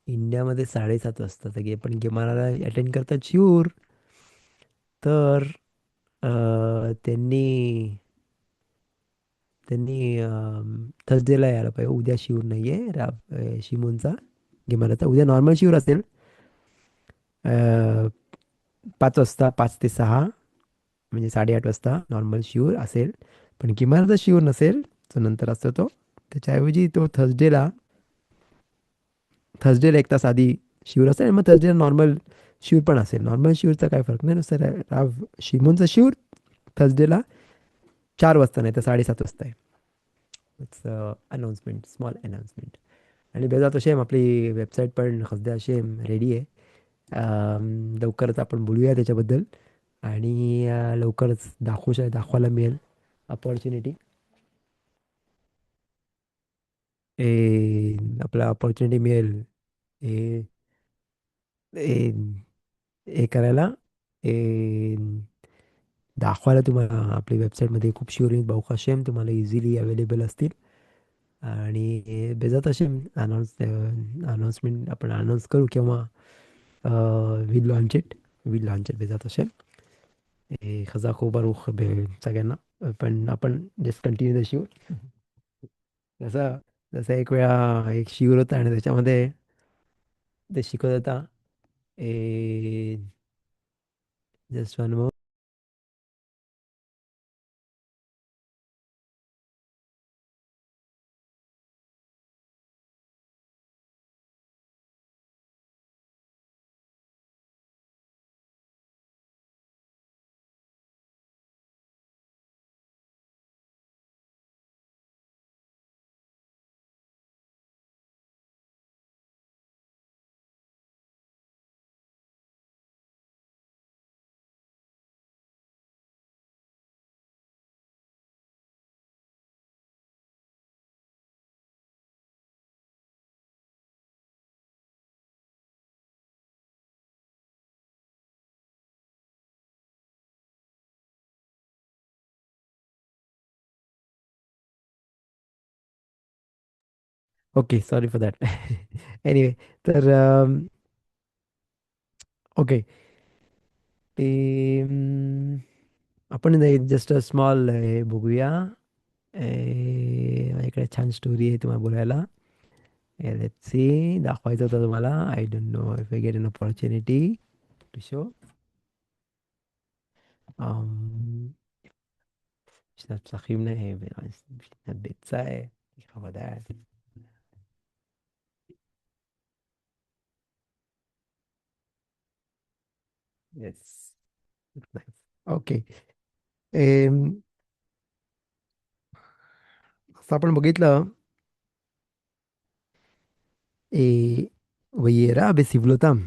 इंडियामध्ये 7:30 वाजता. सगळे पण गेमाला अटेंड करतात शिवर. तर त्यांनी त्यांनी थर्सडेला यायला पाहिजे. उद्या शिवर नाही आहे शिमोनचा गेमाराचा. उद्या नॉर्मल शिवर असेल. अ, 5 वाजता, 5 ते 6, म्हणजे 8:30 वाजता नॉर्मल शिवर असेल. पण किमानचा शिवर नसेल, जो नंतर असतो तो. त्याच्याऐवजी तो थर्सडेला 1 तास आधी शिवर असेल, आणि मग थर्सडेला नॉर्मल शिवर पण असेल. नॉर्मल शिवरचा काय फरक नाही नुसतं शिमोनचा शिवर थर्सडेला 4 वाजता नाही तर 7:30 वाजता आहे. It's announcement, small announcement. आणि बेजात अशेम आपली वेबसाईट पण सध्या अशेम रेडी आहे. लवकरच आपण बोलूया त्याच्याबद्दल. आणि लवकरच दाखवायला मिळेल अपॉर्च्युनिटी. आपला अपॉर्च्युनिटी मिळेल हे हे हे करायला, हे दाखवायला तुम्हाला. आपली वेबसाईटमध्ये खूप शिवरिंग बहुकाशेम तुम्हाला इझिली अवेलेबल असतील. आणि बेजात असे अनाउन्समेंट आपण अनाऊन्स करू किंवा विल लॉन्च इट बेजात असे. खजा खूप बारूख सगळ्यांना. पण आपण जस्ट कंटिन्यू द शिव. जसं जसं एक वेळा एक शिवर होता आणि त्याच्यामध्ये ते शिकवत होता. A just one more. Okay, sorry for that. Anyway, तर ओके. ते आपण जस्ट स्मॉल हे बघूया. माझ्याकडे छान स्टोरी आहे तुम्हाला बोलायला. लेट्स सी, दाखवायचं होतं तुम्हाला. I don't know if I get an opportunity to show. משנת פסחים נאה, משנת ביצה, חוודאי. Yes. Okay. असं आपण बघितलं. ए, वयेरा बेसिवलोताम.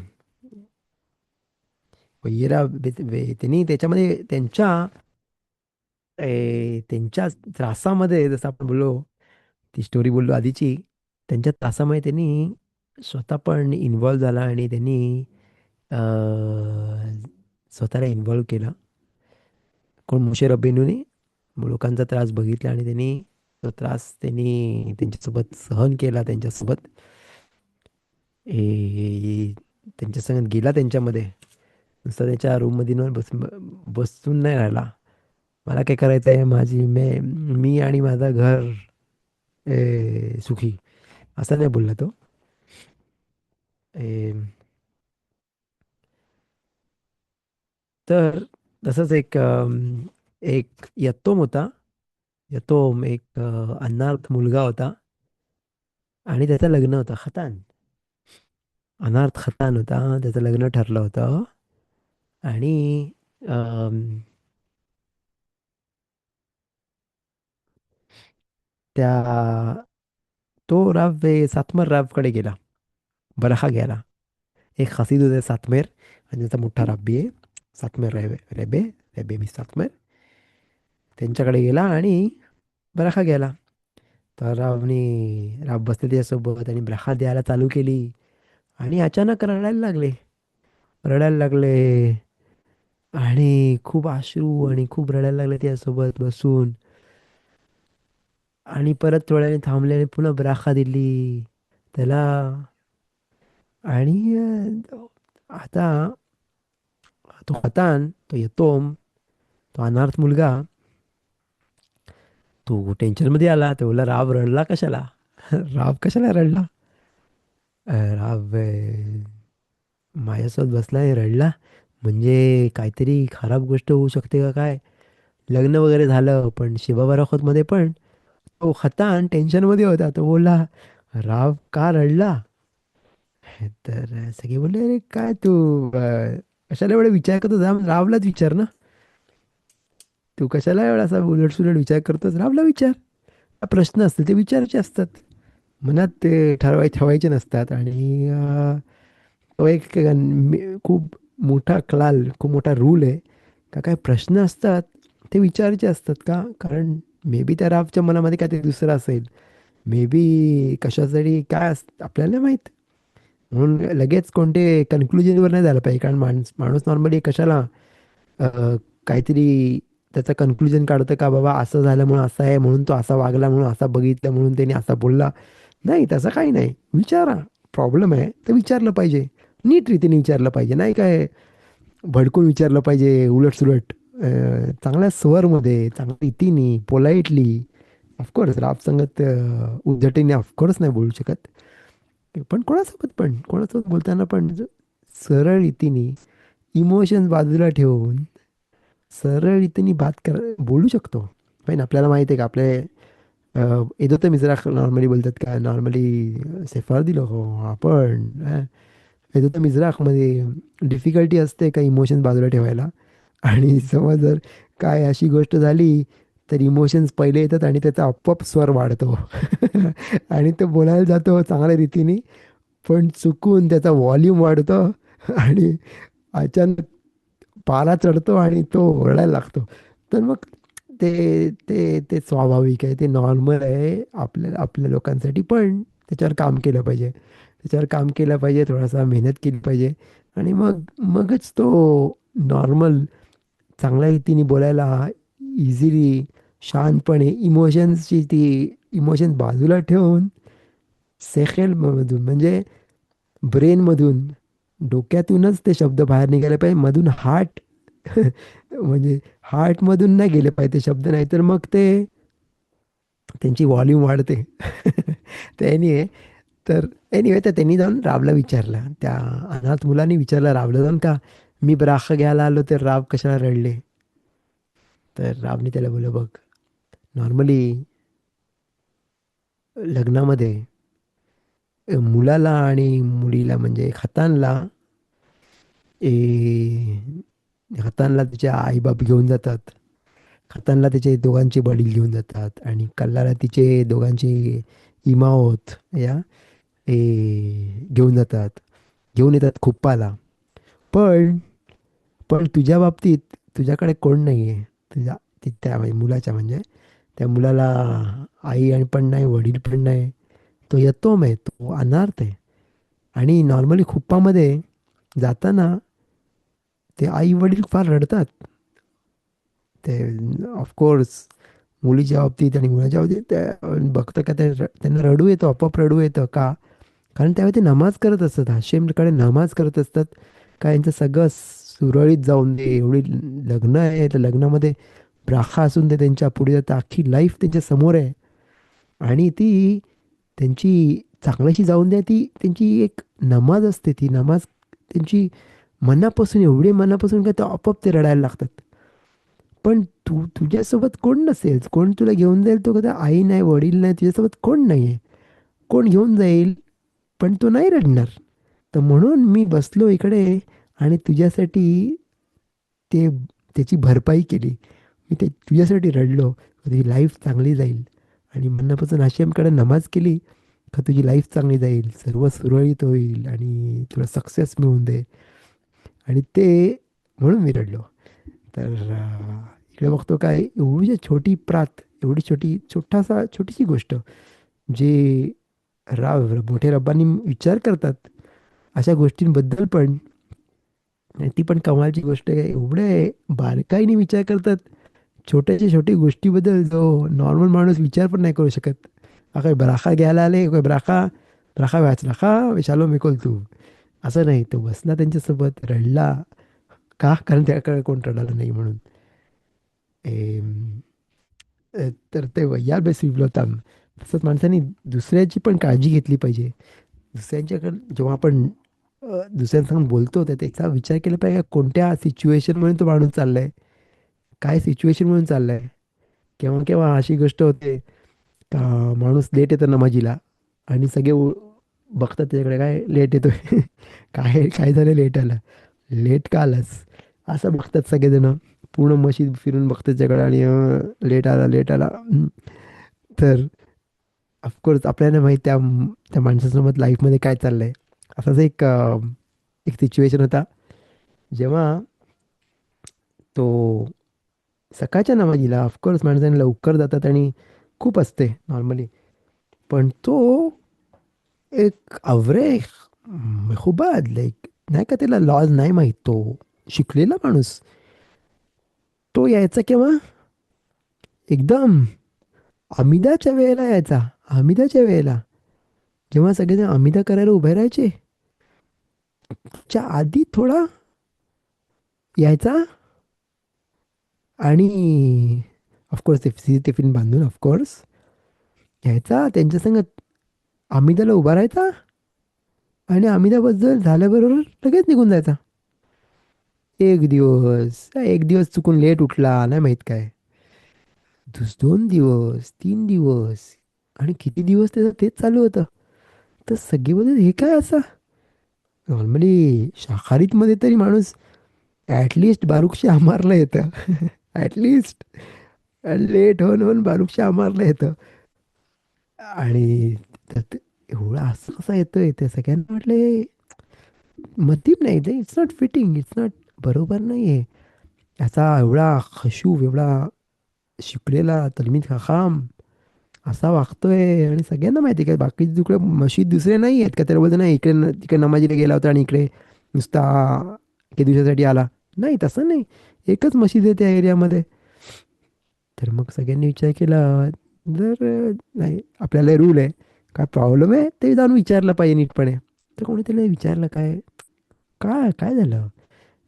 त्यांनी त्याच्यामध्ये त्यांच्या त्रासामध्ये, जसं आपण बोललो, ती स्टोरी बोललो आधीची. त्यांच्या त्रासामुळे त्यांनी स्वतः पण इन्व्हॉल्व झाला आणि त्यांनी स्वतःला इन्व्हॉल्व केलं. कोण मोशे रबेनूने लोकांचा त्रास बघितला आणि त्यांनी तो त्रास त्यांनी त्यांच्यासोबत सहन केला. त्यांच्यासोबत ए, त्यांच्या संगत गेला त्यांच्यामध्ये. नुसतं त्याच्या रूममध्ये न बसून नाही राहिला. मला काय करायचं आहे, मी आणि माझा घर सुखी, असं नाही बोलला तो. ए, तर तसंच एक यत्तोम होता. यतोम एक अनाथ मुलगा होता. आणि त्याचं लग्न होतं, खतान. अनाथ खतान होता, त्याचं लग्न ठरलं होतं. आणि त्या तो राब सातमर राबकडे गेला बरखा घ्यायला. एक हसीद होते सातमेर आणि त्याचा मोठा राब्बी आहे सातमेर रेबे रेबे मी सातमेर. त्यांच्याकडे गेला आणि बरखा घ्यायला. तर राब बसले त्याच्यासोबत आणि ब्रखा द्यायला चालू केली. आणि अचानक रडायला लागले. रडायला लागले आणि खूप अश्रू आणि खूप रडायला लागले त्याच्यासोबत बसून. आणि परत थोड्या वेळाने थांबले आणि पुन्हा बराखा दिली त्याला. आणि आता तो हतान तो यतोम तो अनाथ मुलगा तो टेन्शनमध्ये आला. तो बोलला राब रडला कशाला? राब कशाला रडला? राब माझ्यासोबत बसला आणि रडला म्हणजे काहीतरी खराब गोष्ट होऊ शकते का काय? लग्न वगैरे झालं पण शिबा मध्ये पण तो हतान टेन्शनमध्ये होता. तो बोलला राव का रडला? तर सगळे बोलले अरे काय तू कशाला एवढा विचार करतो? जा रावलाच विचार ना. तू कशाला एवढा असा उलटसुलट विचार करतोस? रावला विचार. प्रश्न असतील ते विचारायचे असतात. मनात ते ठेवायचे नसतात. आणि तो एक खूप मोठा खूप मोठा रूल आहे का काय प्रश्न असतात ते विचारायचे असतात का? कारण मे बी त्या रावच्या मनामध्ये काहीतरी दुसरं असेल. मे बी कशासाठी काय आपल्याला नाही माहीत. म्हणून लगेच कोणते कन्क्लुजनवर नाही झालं पाहिजे. कारण माणूस नॉर्मली कशाला अ, काहीतरी त्याचं कन्क्लुजन काढतं का बाबा असं झालं म्हणून असं आहे म्हणून तो असा वागला म्हणून असा बघितलं म्हणून त्याने असा बोलला. नाही तसं काही नाही. विचारा. प्रॉब्लेम आहे तर विचारलं पाहिजे. नीट रीतीने विचारलं पाहिजे. नाही काय भडकून विचारलं पाहिजे उलटसुलट. चांगल्या स्वरमध्ये चांगल्या रीतीने पोलाइटली. ऑफकोर्स राब संगत उद्धटीने ऑफकोर्स नाही बोलू शकत. पण कोणासोबत बोलताना पण सरळ रीतीने इमोशन्स बाजूला ठेवून सरळ रीतीने बोलू शकतो. पण आपल्याला माहिती आहे का आपले येतो तर मिझराख नॉर्मली बोलतात का नॉर्मली सेफारदी लोक आपण येतो तर मिझराखमध्ये डिफिकल्टी असते का इमोशन्स बाजूला ठेवायला. आणि समज जर काय अशी गोष्ट झाली तर इमोशन्स पहिले येतात आणि त्याचा आपोआप स्वर वाढतो. आणि तो बोलायला जातो चांगल्या रीतीने पण चुकून त्याचा व्हॉल्यूम वाढतो. आणि अचानक पारा चढतो आणि तो ओरडायला लागतो. तर मग ते ते ते स्वाभाविक आहे. ते नॉर्मल आहे आपल्या लोकांसाठी. पण त्याच्यावर काम केलं पाहिजे. त्याच्यावर काम केलं पाहिजे. थोडासा मेहनत केली पाहिजे. आणि मगच तो नॉर्मल चांगल्या रीतीने बोलायला इझिली शांतपणे इमोशन्स बाजूला ठेवून सेखेलमधून म्हणजे ब्रेनमधून डोक्यातूनच ते शब्द बाहेर निघाले पाहिजे. मधून म्हणजे हार्टमधून नाही गेले पाहिजे ते शब्द. नाही तर मग ते त्यांची व्हॉल्यूम वाढते. तर एनिवे तर एनिवे तर त्यांनी जाऊन रावला विचारलं. त्या अनाथ मुलांनी विचारलं रावला जाऊन का मी बराख घ्यायला आलो तर राव कशाला रडले? तर रावने त्याला बोललं बघ नॉर्मली लग्नामध्ये मुलाला आणि मुलीला म्हणजे ए, खतानला तिचे आईबाप घेऊन जातात. खतानला तिचे दोघांचे वडील घेऊन जातात आणि कल्लाला तिचे दोघांची इमावत घेऊन जातात. घेऊन येतात खुप्पाला. पण पण तुझ्या बाबतीत तुझ्याकडे कोण नाही आहे. त्या म्हणजे मुलाच्या म्हणजे त्या मुलाला आई आणि पण नाही वडील पण नाही. तो यतोम आहे. तो अनाथ आहे. आणि नॉर्मली खुप्पामध्ये जाताना ते आई वडील फार रडतात. ते ऑफकोर्स मुलीच्या बाबतीत आणि मुलाच्या बाबतीत बघतं का त्यांना रडू येतं आपोआप रडू येतं का? कारण त्यावेळी ते नमाज करत असतात. हाशेमकडे नमाज करत असतात. का यांचं सगळं सुरळीत जाऊन दे एवढी लग्न आहे तर लग्नामध्ये ब्राखा असून दे त्यांच्या पुढे जातं अख्खी लाईफ त्यांच्या समोर आहे. आणि ती त्यांची चांगल्याशी जाऊन द्या ती त्यांची एक नमाज असते. ती नमाज त्यांची मनापासून एवढे मनापासून का ते आपोआप ते रडायला लागतात. पण तुझ्यासोबत कोण नसेल कोण तुला घेऊन जाईल तो कदा आई नाही वडील नाही तुझ्यासोबत कोण नाही आहे. कोण घेऊन जाईल पण तो नाही रडणार. तर म्हणून मी बसलो इकडे आणि तुझ्यासाठी ते त्याची भरपाई केली. मी ते तुझ्यासाठी रडलो. तुझी लाईफ चांगली जाईल. आणि मनापासून हशेमकडे नमाज केली का तुझी लाईफ चांगली जाईल, सर्व सुरळीत होईल आणि तुला सक्सेस मिळून दे. आणि ते म्हणून मी रडलो. तर इकडे बघतो काय एवढी छोटी प्रात, एवढी छोटीशी गोष्ट जे मोठे रब्बांनी विचार करतात अशा गोष्टींबद्दल पण. आणि ती पण कमालची गोष्ट आहे, एवढे बारकाईने विचार करतात छोट्याच्या छोटी गोष्टीबद्दल जो नॉर्मल माणूस विचार पण नाही करू शकत. काय ब्राखा घ्यायला आले, काय ब्राखा ब्राखा वाचला का शालो मिकोल तू, असं नाही. तो बसला त्यांच्यासोबत रडला. का? कारण त्याकडे कोण रडायला नाही म्हणून. एम, तर ते वय्यार बेसिवलो होता. तसंच माणसाने दुसऱ्याची पण काळजी घेतली पाहिजे. दुसऱ्यांच्याकडे जेव्हा आपण दुसऱ्यांसंग बोलतो तर त्याचा विचार केला पाहिजे कोणत्या सिच्युएशन म्हणून तो माणूस चाललाय, काय सिच्युएशन म्हणून चाललाय. केव्हा केव्हा अशी गोष्ट होते का माणूस लेट येतो नमाजीला आणि सगळे बघतात त्याच्याकडे, काय लेट येतोय काय काय झालं लेट आला, लेट का आलास, असं बघतात सगळेजण. पूर्ण मशीद फिरून बघतात त्याच्याकडे आणि लेट आला लेट आला. तर ऑफकोर्स आपल्याला माहित त्या त्या माणसासोबत लाईफमध्ये काय चाललंय. असाच एक एक सिच्युएशन होता जेव्हा तो सकाळच्या नमाजीला ऑफकोर्स माणसाने लवकर जातात आणि खूप असते नॉर्मली. पण तो एक अवरेख मेहुबाद लाईक नाही का, त्याला लॉज नाही माहीत, तो शिकलेला माणूस. तो यायचा केव्हा, एकदम अमिदाच्या वेळेला यायचा. अमिदाच्या वेळेला जेव्हा सगळेजण अमिदा करायला उभे राहायचे च्या आधी थोडा यायचा. आणि ऑफकोर्स ते टिफिन बांधून ऑफकोर्स यायचा त्यांच्यासंग, अमिदाला उभा राहायचा आणि अमिदाबद्दल झाल्याबरोबर लगेच निघून जायचा. एक दिवस चुकून लेट उठला नाही माहीत काय, 2 दिवस 3 दिवस, आणि किती दिवस त्याचं तेच चालू होतं. तर सगळे बोलत हे काय असं. नॉर्मली शाकाहारीतमध्ये तरी माणूस ॲटलिस्ट बारुकशी अमारला येतं ॲटलिस्ट लेट होऊन होऊन बारुकशी अमारला येतं. आणि त्यात एवढं असं कसं येतोय, ते सगळ्यांना म्हटलं मतीब नाही ते, it's not fitting, it's not, बरोबर नाही आहे. याचा एवढा खशूब, एवढा शिकलेला तलमीद खाखाम असा वागतोय. आणि सगळ्यांना माहिती आहे का बाकी तिकडे मशीद दुसरे नाही आहेत का, त्याला बोलतो नाही इकडे तिकडे नमाजीला गेला होता आणि इकडे नुसता काही दिवसासाठी आला. नाही तसं नाही, एकच मशीद आहे त्या एरियामध्ये. तर मग सगळ्यांनी विचार केला, जर नाही आपल्याला रूल आहे, काय प्रॉब्लेम आहे ते जाऊन विचारलं पाहिजे नीटपणे. तर कोणी त्याला विचारलं काय, काय काय झालं,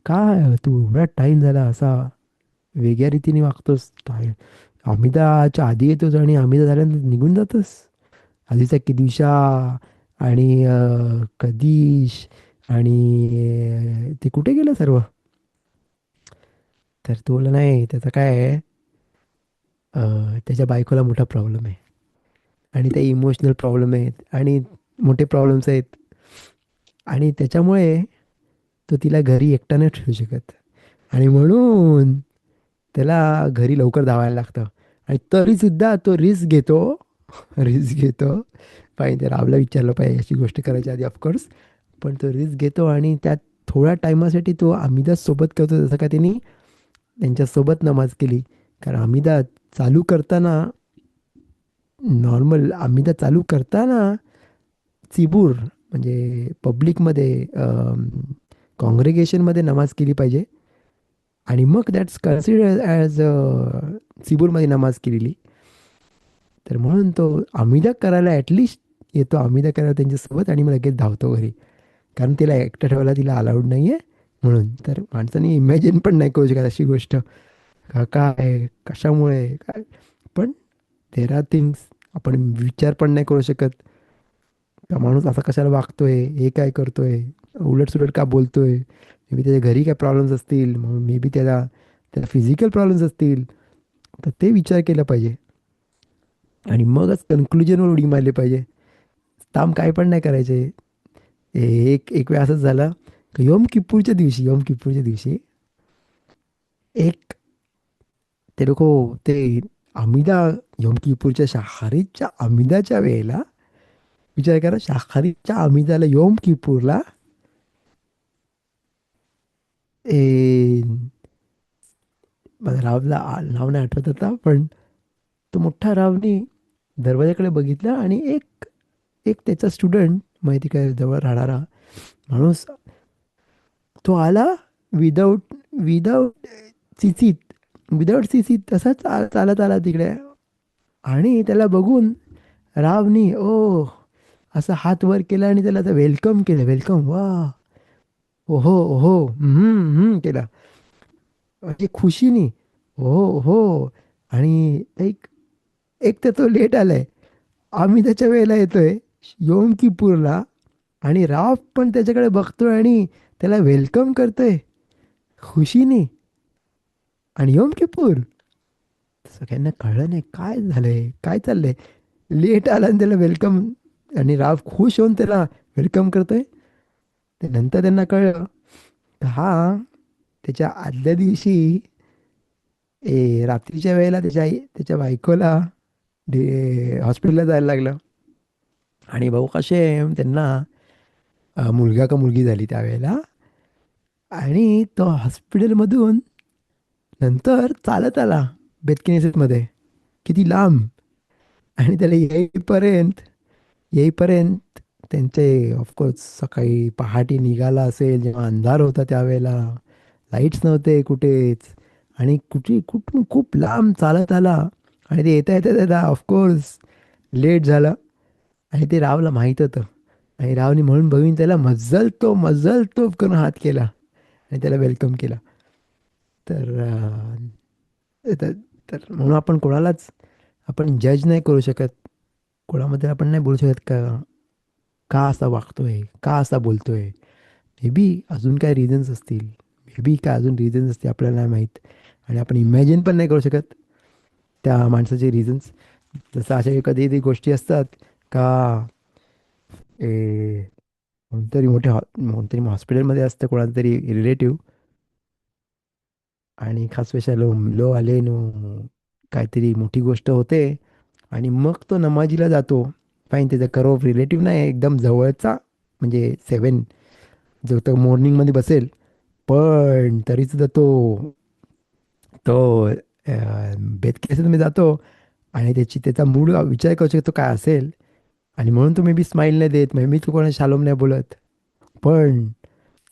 काय तू एवढा टाईम झाला असा वेगळ्या रीतीने वागतोस, काय अमिताच्या आधी येतोस आणि अमिता झाल्यानंतर निघून जातोस. आधीचा किदुशा आणि कदीश आणि ते कुठे गेलं सर्व. तर तो बोलला नाही त्याचं काय आहे, त्याच्या बायकोला मोठा प्रॉब्लेम आहे आणि ते इमोशनल प्रॉब्लेम आहेत आणि मोठे प्रॉब्लेम्स आहेत. आणि त्याच्यामुळे तो तिला घरी एकटा नाही ठेवू शकत आणि म्हणून त्याला घरी लवकर धावायला लागतं. आणि तरीसुद्धा तो रिस्क घेतो रिस्क घेतो. पाहिजे रावला विचारलं पाहिजे अशी गोष्ट करायची आधी ऑफकोर्स. पण तो रिस्क घेतो आणि त्यात थोड्या टायमासाठी तो अमिदास सोबत करतो. जसं का त्यांनी त्यांच्यासोबत नमाज केली. कारण अमिदा चालू करताना, नॉर्मल अमिदा चालू करताना चिबूर म्हणजे पब्लिकमध्ये कॉंग्रेगेशनमध्ये नमाज केली पाहिजे. आणि मग दॅट्स कन्सिडर ॲज चिबूरमध्ये नमाज केलेली. तर म्हणून तो अमिदा करायला ॲटलिस्ट येतो, अमिदा करायला त्यांच्यासोबत आणि मग लगेच धावतो घरी. कारण तिला एकटं ठेवायला तिला अलाउड नाही आहे म्हणून. तर माणसाने इमॅजिन पण नाही करू शकत अशी गोष्ट, का काय कशामुळे काय. पण देर आर थिंग्स आपण विचार पण नाही करू शकत. का माणूस असा कशाला वागतोय, हे काय करतोय, उलटसुलट का बोलतोय. मे बी त्याच्या घरी काय प्रॉब्लेम्स असतील, मे बी त्याला त्याला फिजिकल प्रॉब्लेम्स असतील. तर ते विचार केला पाहिजे आणि मगच कन्क्लुजनवर उडी मारली पाहिजे. काम काय पण नाही करायचे. एक एक वेळ असंच झालं की योम किप्पूरच्या दिवशी एक ते लोक ते हमीदा योम किपूरच्या शाकाहारीच्या अमिदाच्या वेळेला, विचार करा, शाकाहारीच्या अमिदाला योम किपूरला ए, मला रावला नाव नाही आठवत आता, पण तो मोठा रावनी दरवाजाकडे बघितलं आणि एक एक त्याचा स्टुडंट, माहिती काय, जवळ राहणारा माणूस, तो आला विदाऊट विदाऊट सिसीत विदाऊट सिसीत तसाच चालत आला तिकडे. आणि त्याला बघून रावनी ओ असा हात वर केला आणि त्याला वेलकम केलं. वेलकम, वा, ओहो ओहो, केला म्हणजे खुशीनी, हो हो. आणि एक एक तर तो लेट आलाय, आम्ही त्याच्या वेळेला येतोय योम किपूरला, आणि राव पण त्याच्याकडे बघतोय आणि त्याला वेलकम करतोय खुशीने. आणि योम किपूर, सगळ्यांना कळलं नाही काय झालंय, काय चाललंय. लेट आला आणि त्याला वेलकम, आणि राव खुश होऊन त्याला वेलकम करतोय. ते नंतर त्यांना कळलं का हा त्याच्या आदल्या दिवशी रात्रीच्या वेळेला त्याच्या बायकोला हॉस्पिटलला जायला लागलं. आणि भाऊ कसे त्यांना मुलगा का मुलगी झाली त्यावेळेला. आणि तो हॉस्पिटलमधून नंतर चालत आला बेतकिनेसेसमध्ये, किती लांब. आणि त्याला येईपर्यंत त्यांचे ऑफकोर्स सकाळी पहाटे निघाला असेल, जेव्हा अंधार होता त्यावेळेला, लाईट्स नव्हते कुठेच. आणि कुठून खूप लांब चालत आला. आणि ते येता येता त्याला ऑफकोर्स लेट झालं. आणि ते रावला माहीत होतं. आणि रावने म्हणून बघून त्याला मज्जल तोफ करून हात केला आणि त्याला वेलकम केला. तर तर तर म्हणून आपण कोणालाच आपण जज नाही करू शकत. कोणामध्ये आपण नाही बोलू शकत का का असा वागतोय, का असा बोलतोय. मे बी अजून काय रिझन्स असतील, मे बी काय अजून रिझन्स असतील, आपल्याला नाही माहीत. आणि आपण इमॅजिन पण नाही करू शकत त्या माणसाचे रिझन्स. जसं अशा कधी कधी गोष्टी असतात का, ए, कोणतरी हॉस्पिटलमध्ये असतं कोणाचं तरी रिलेटिव्ह, आणि खास वेळेला लो आले नो, काहीतरी मोठी गोष्ट होते, आणि मग तो नमाजीला जातो. फाईन, त्याचा करो रिलेटिव्ह नाही एकदम जवळचा, म्हणजे सेवन, जो तो मॉर्निंगमध्ये बसेल, पण तरीसुद्धा तो तो बेतकेसमध्ये जातो. आणि त्याचा मूड विचार करू शकतो काय असेल. आणि म्हणून तो मे बी स्माईल नाही देत, मे बी तो कोणा शालोम नाही बोलत. पण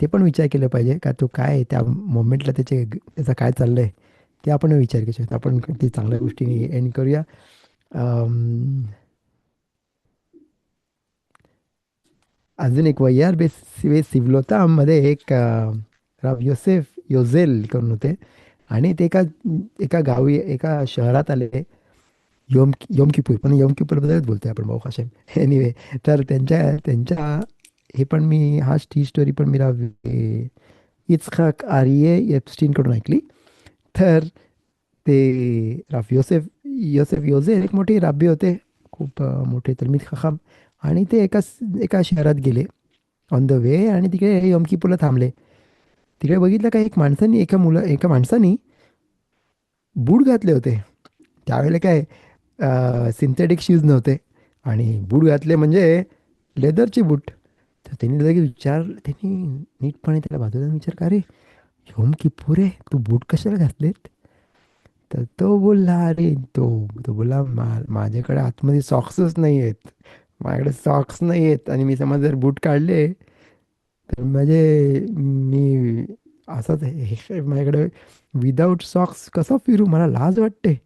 ते पण विचार केला पाहिजे का तो काय त्या मोमेंटला त्याचा काय चाललंय, ते आपण विचार करू शकतो. आपण ते चांगल्या गोष्टीने एंड करूया. अम, अजून एक वैयार सिव्लोतामध्ये एक राव योझेल करून होते. आणि ते एका गावी, एका शहरात आले. योम किपूर, पण योम किपूरबद्दलच बोलतोय आपण, भाऊ काशेम. एनिवे, तर त्यांच्या त्यांच्या हे पण मी ही स्टोरी पण मी राव इचखाक आर्ये एप्स्टीन कडून ऐकली. तर ते राफ योसेफ योझेल एक मोठे राब्बी होते, खूप मोठे तलमीद खखाम. आणि ते एका शहरात गेले ऑन द वे, आणि तिकडे यम किपूरला थांबले. तिकडे बघितलं का एका माणसानी बूट घातले होते. त्यावेळेला काय सिंथेटिक शूज नव्हते, आणि बूट घातले म्हणजे लेदरचे बूट. तर त्यांनी लगेच त्यांनी नीटपणे त्याला बाजूला विचार का, रे योम किपूर आहे, तू बूट कशाला घातलेत. तर तो बोलला, अरे तो बोलला, माझ्याकडे आतमध्ये सॉक्सच नाही आहेत, माझ्याकडे सॉक्स नाही आहेत, आणि मी समज जर बूट काढले तर म्हणजे मी असंच माझ्याकडे विदाऊट सॉक्स कसं फिरू, मला लाज वाटते.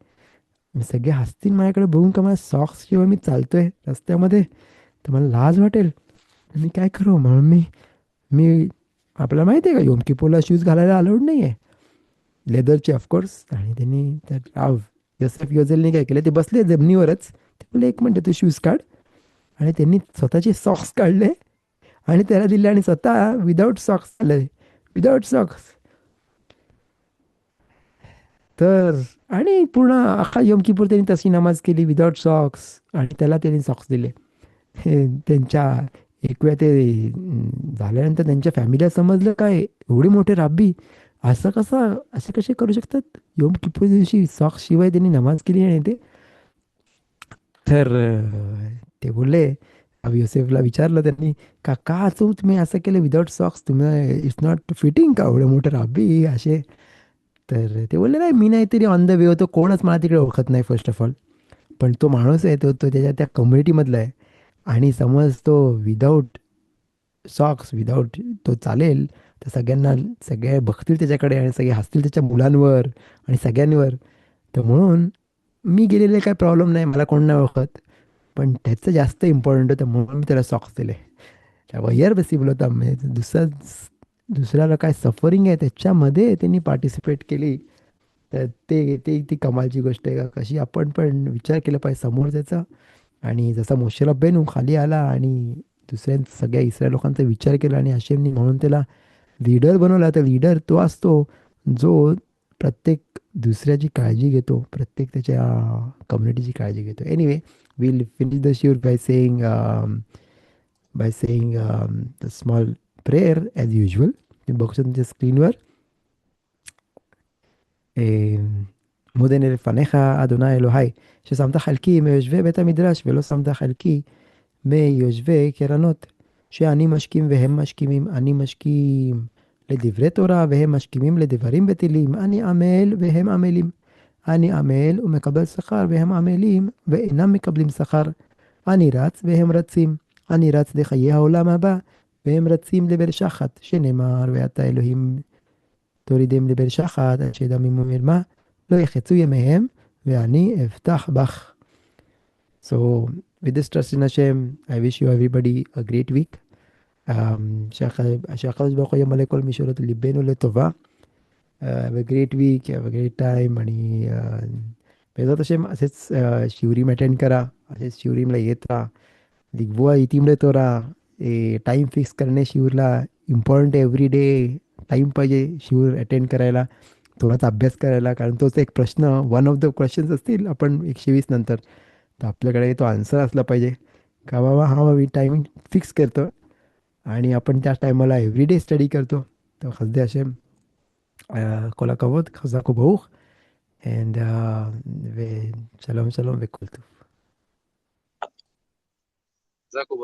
मी सगळे हसतील माझ्याकडे बघून का, माझ्या सॉक्स शिवाय मी चालतोय रस्त्यामध्ये, तर मला लाज वाटेल. मी काय करू, म्हणून मी आपल्याला माहिती आहे का योम किपूरला शूज घालायला अलाउड नाही आहे, लेदरचे ऑफकोर्स. आणि त्यांनी तर राव योसेफ योझेलने काय केलं, ते बसले जमिनीवरच, ते बोलले एक मिनटं तू शूज काढ. आणि त्यांनी स्वतःचे सॉक्स काढले आणि त्याला दिले, आणि स्वतः विदाऊट सॉक्स आले, विदाऊट सॉक्स. तर आणि पूर्ण अख्खा यम किपूर त्यांनी तशी नमाज केली विदाऊट सॉक्स, आणि त्याला त्यांनी सॉक्स दिले. त्यांच्या एक वेळा ते झाल्यानंतर त्यांच्या फॅमिलीला समजलं काय, एवढे मोठे राब्बी असे कसे करू शकतात, योम किपूर दिवशी सॉक्स शिवाय त्यांनी नमाज केली. आणि ते तर ते बोलले, अभी युसेफला विचारलं त्यांनी, का का तुम्ही असं केलं विदाऊट सॉक्स, तुम्ही इट्स नॉट फिटिंग का एवढं मोठं राबी असे. तर ते बोलले, नाही मी नाही तरी ऑन द वे होतो, कोणच मला तिकडे ओळखत नाही फर्स्ट ऑफ ऑल. पण तो माणूस आहे, तो तो त्याच्या त्या कम्युनिटीमधला आहे. आणि समज तो विदाऊट सॉक्स, विदाऊट तो चालेल, तर सगळ्यांना, सगळे बघतील त्याच्याकडे आणि सगळे हसतील त्याच्या मुलांवर आणि सगळ्यांवर. तर म्हणून मी गेलेले काही प्रॉब्लेम नाही, मला कोण नाही ओळखत. पण त्याचं जास्त इम्पॉर्टंट होतं म्हणून मी त्याला सॉक्स दिले. त्या वयर पॉसिबल होता, म्हणजे दुसऱ्याला काय सफरिंग आहे त्याच्यामध्ये त्यांनी पार्टिसिपेट केली. तर ते ते ती कमालची गोष्ट आहे का, कशी आपण पण विचार केला पाहिजे समोर त्याचा. आणि जसा मोशे रब्बेनू खाली आला आणि सगळ्या इस्रायल लोकांचा विचार केला आणि हशेमनी म्हणून त्याला लीडर बनवला. तर लीडर तो असतो जो प्रत्येक दुसऱ्याची काळजी घेतो, प्रत्येक त्याच्या कम्युनिटीची काळजी घेतो. Anyway, we'll finish the shiur by saying the small prayer as usual. तुम्ही बघू शकता तुमच्या स्क्रीनवर. מודה לפניך, אדוני אלוהי, ששמת חלקי מיושבי בית המדרש, ולא שמת חלקי מיושבי קרנות, שאני משכים והם משכימים, אני משכים לדברי תורה והם משכימים לדברים בטלים, אני עמל והם עמלים. אני עמל ומקבל שכר והם עמלים ואינם מקבלים שכר. אני רץ והם רצים. אני רץ לחיי העולם הבא והם רצים לבאר שחת, שנאמר, ואתה אלוהים תורידם לבאר שחת, עד שידממו מרמה, לא יחצו ימיהם, ואני אבטח בך. So, with this trust in Hashem, I wish you everybody a great week. שהקדוש ברוך הוא ימלא כל משאלות ליבנו לטובה. Have a great week, have a great time. आणि בעזרת השם אसेच שיעורים אטנד करा, असेच शिवरीमला येत राहा. לקבוע עיתים לתורה, टाईम फिक्स करणे शिवरला इम्पॉर्टंट. एव्हरी डे टाईम पाहिजे शिवर अटेंड करायला, थोडासा अभ्यास करायला. कारण तोच एक प्रश्न, वन ऑफ द क्वेश्चन्स असतील आपण 120 नंतर, तर आपल्याकडे तो आन्सर असला पाहिजे का बाबा हा मी टायमिंग फिक्स करतो आणि आपण त्या टायमाला एव्हरी डे स्टडी करतो. तर חסדי השם, כל הכבוד, חזק וברוך, and, ושלום שלום וכל טוב. Jacob.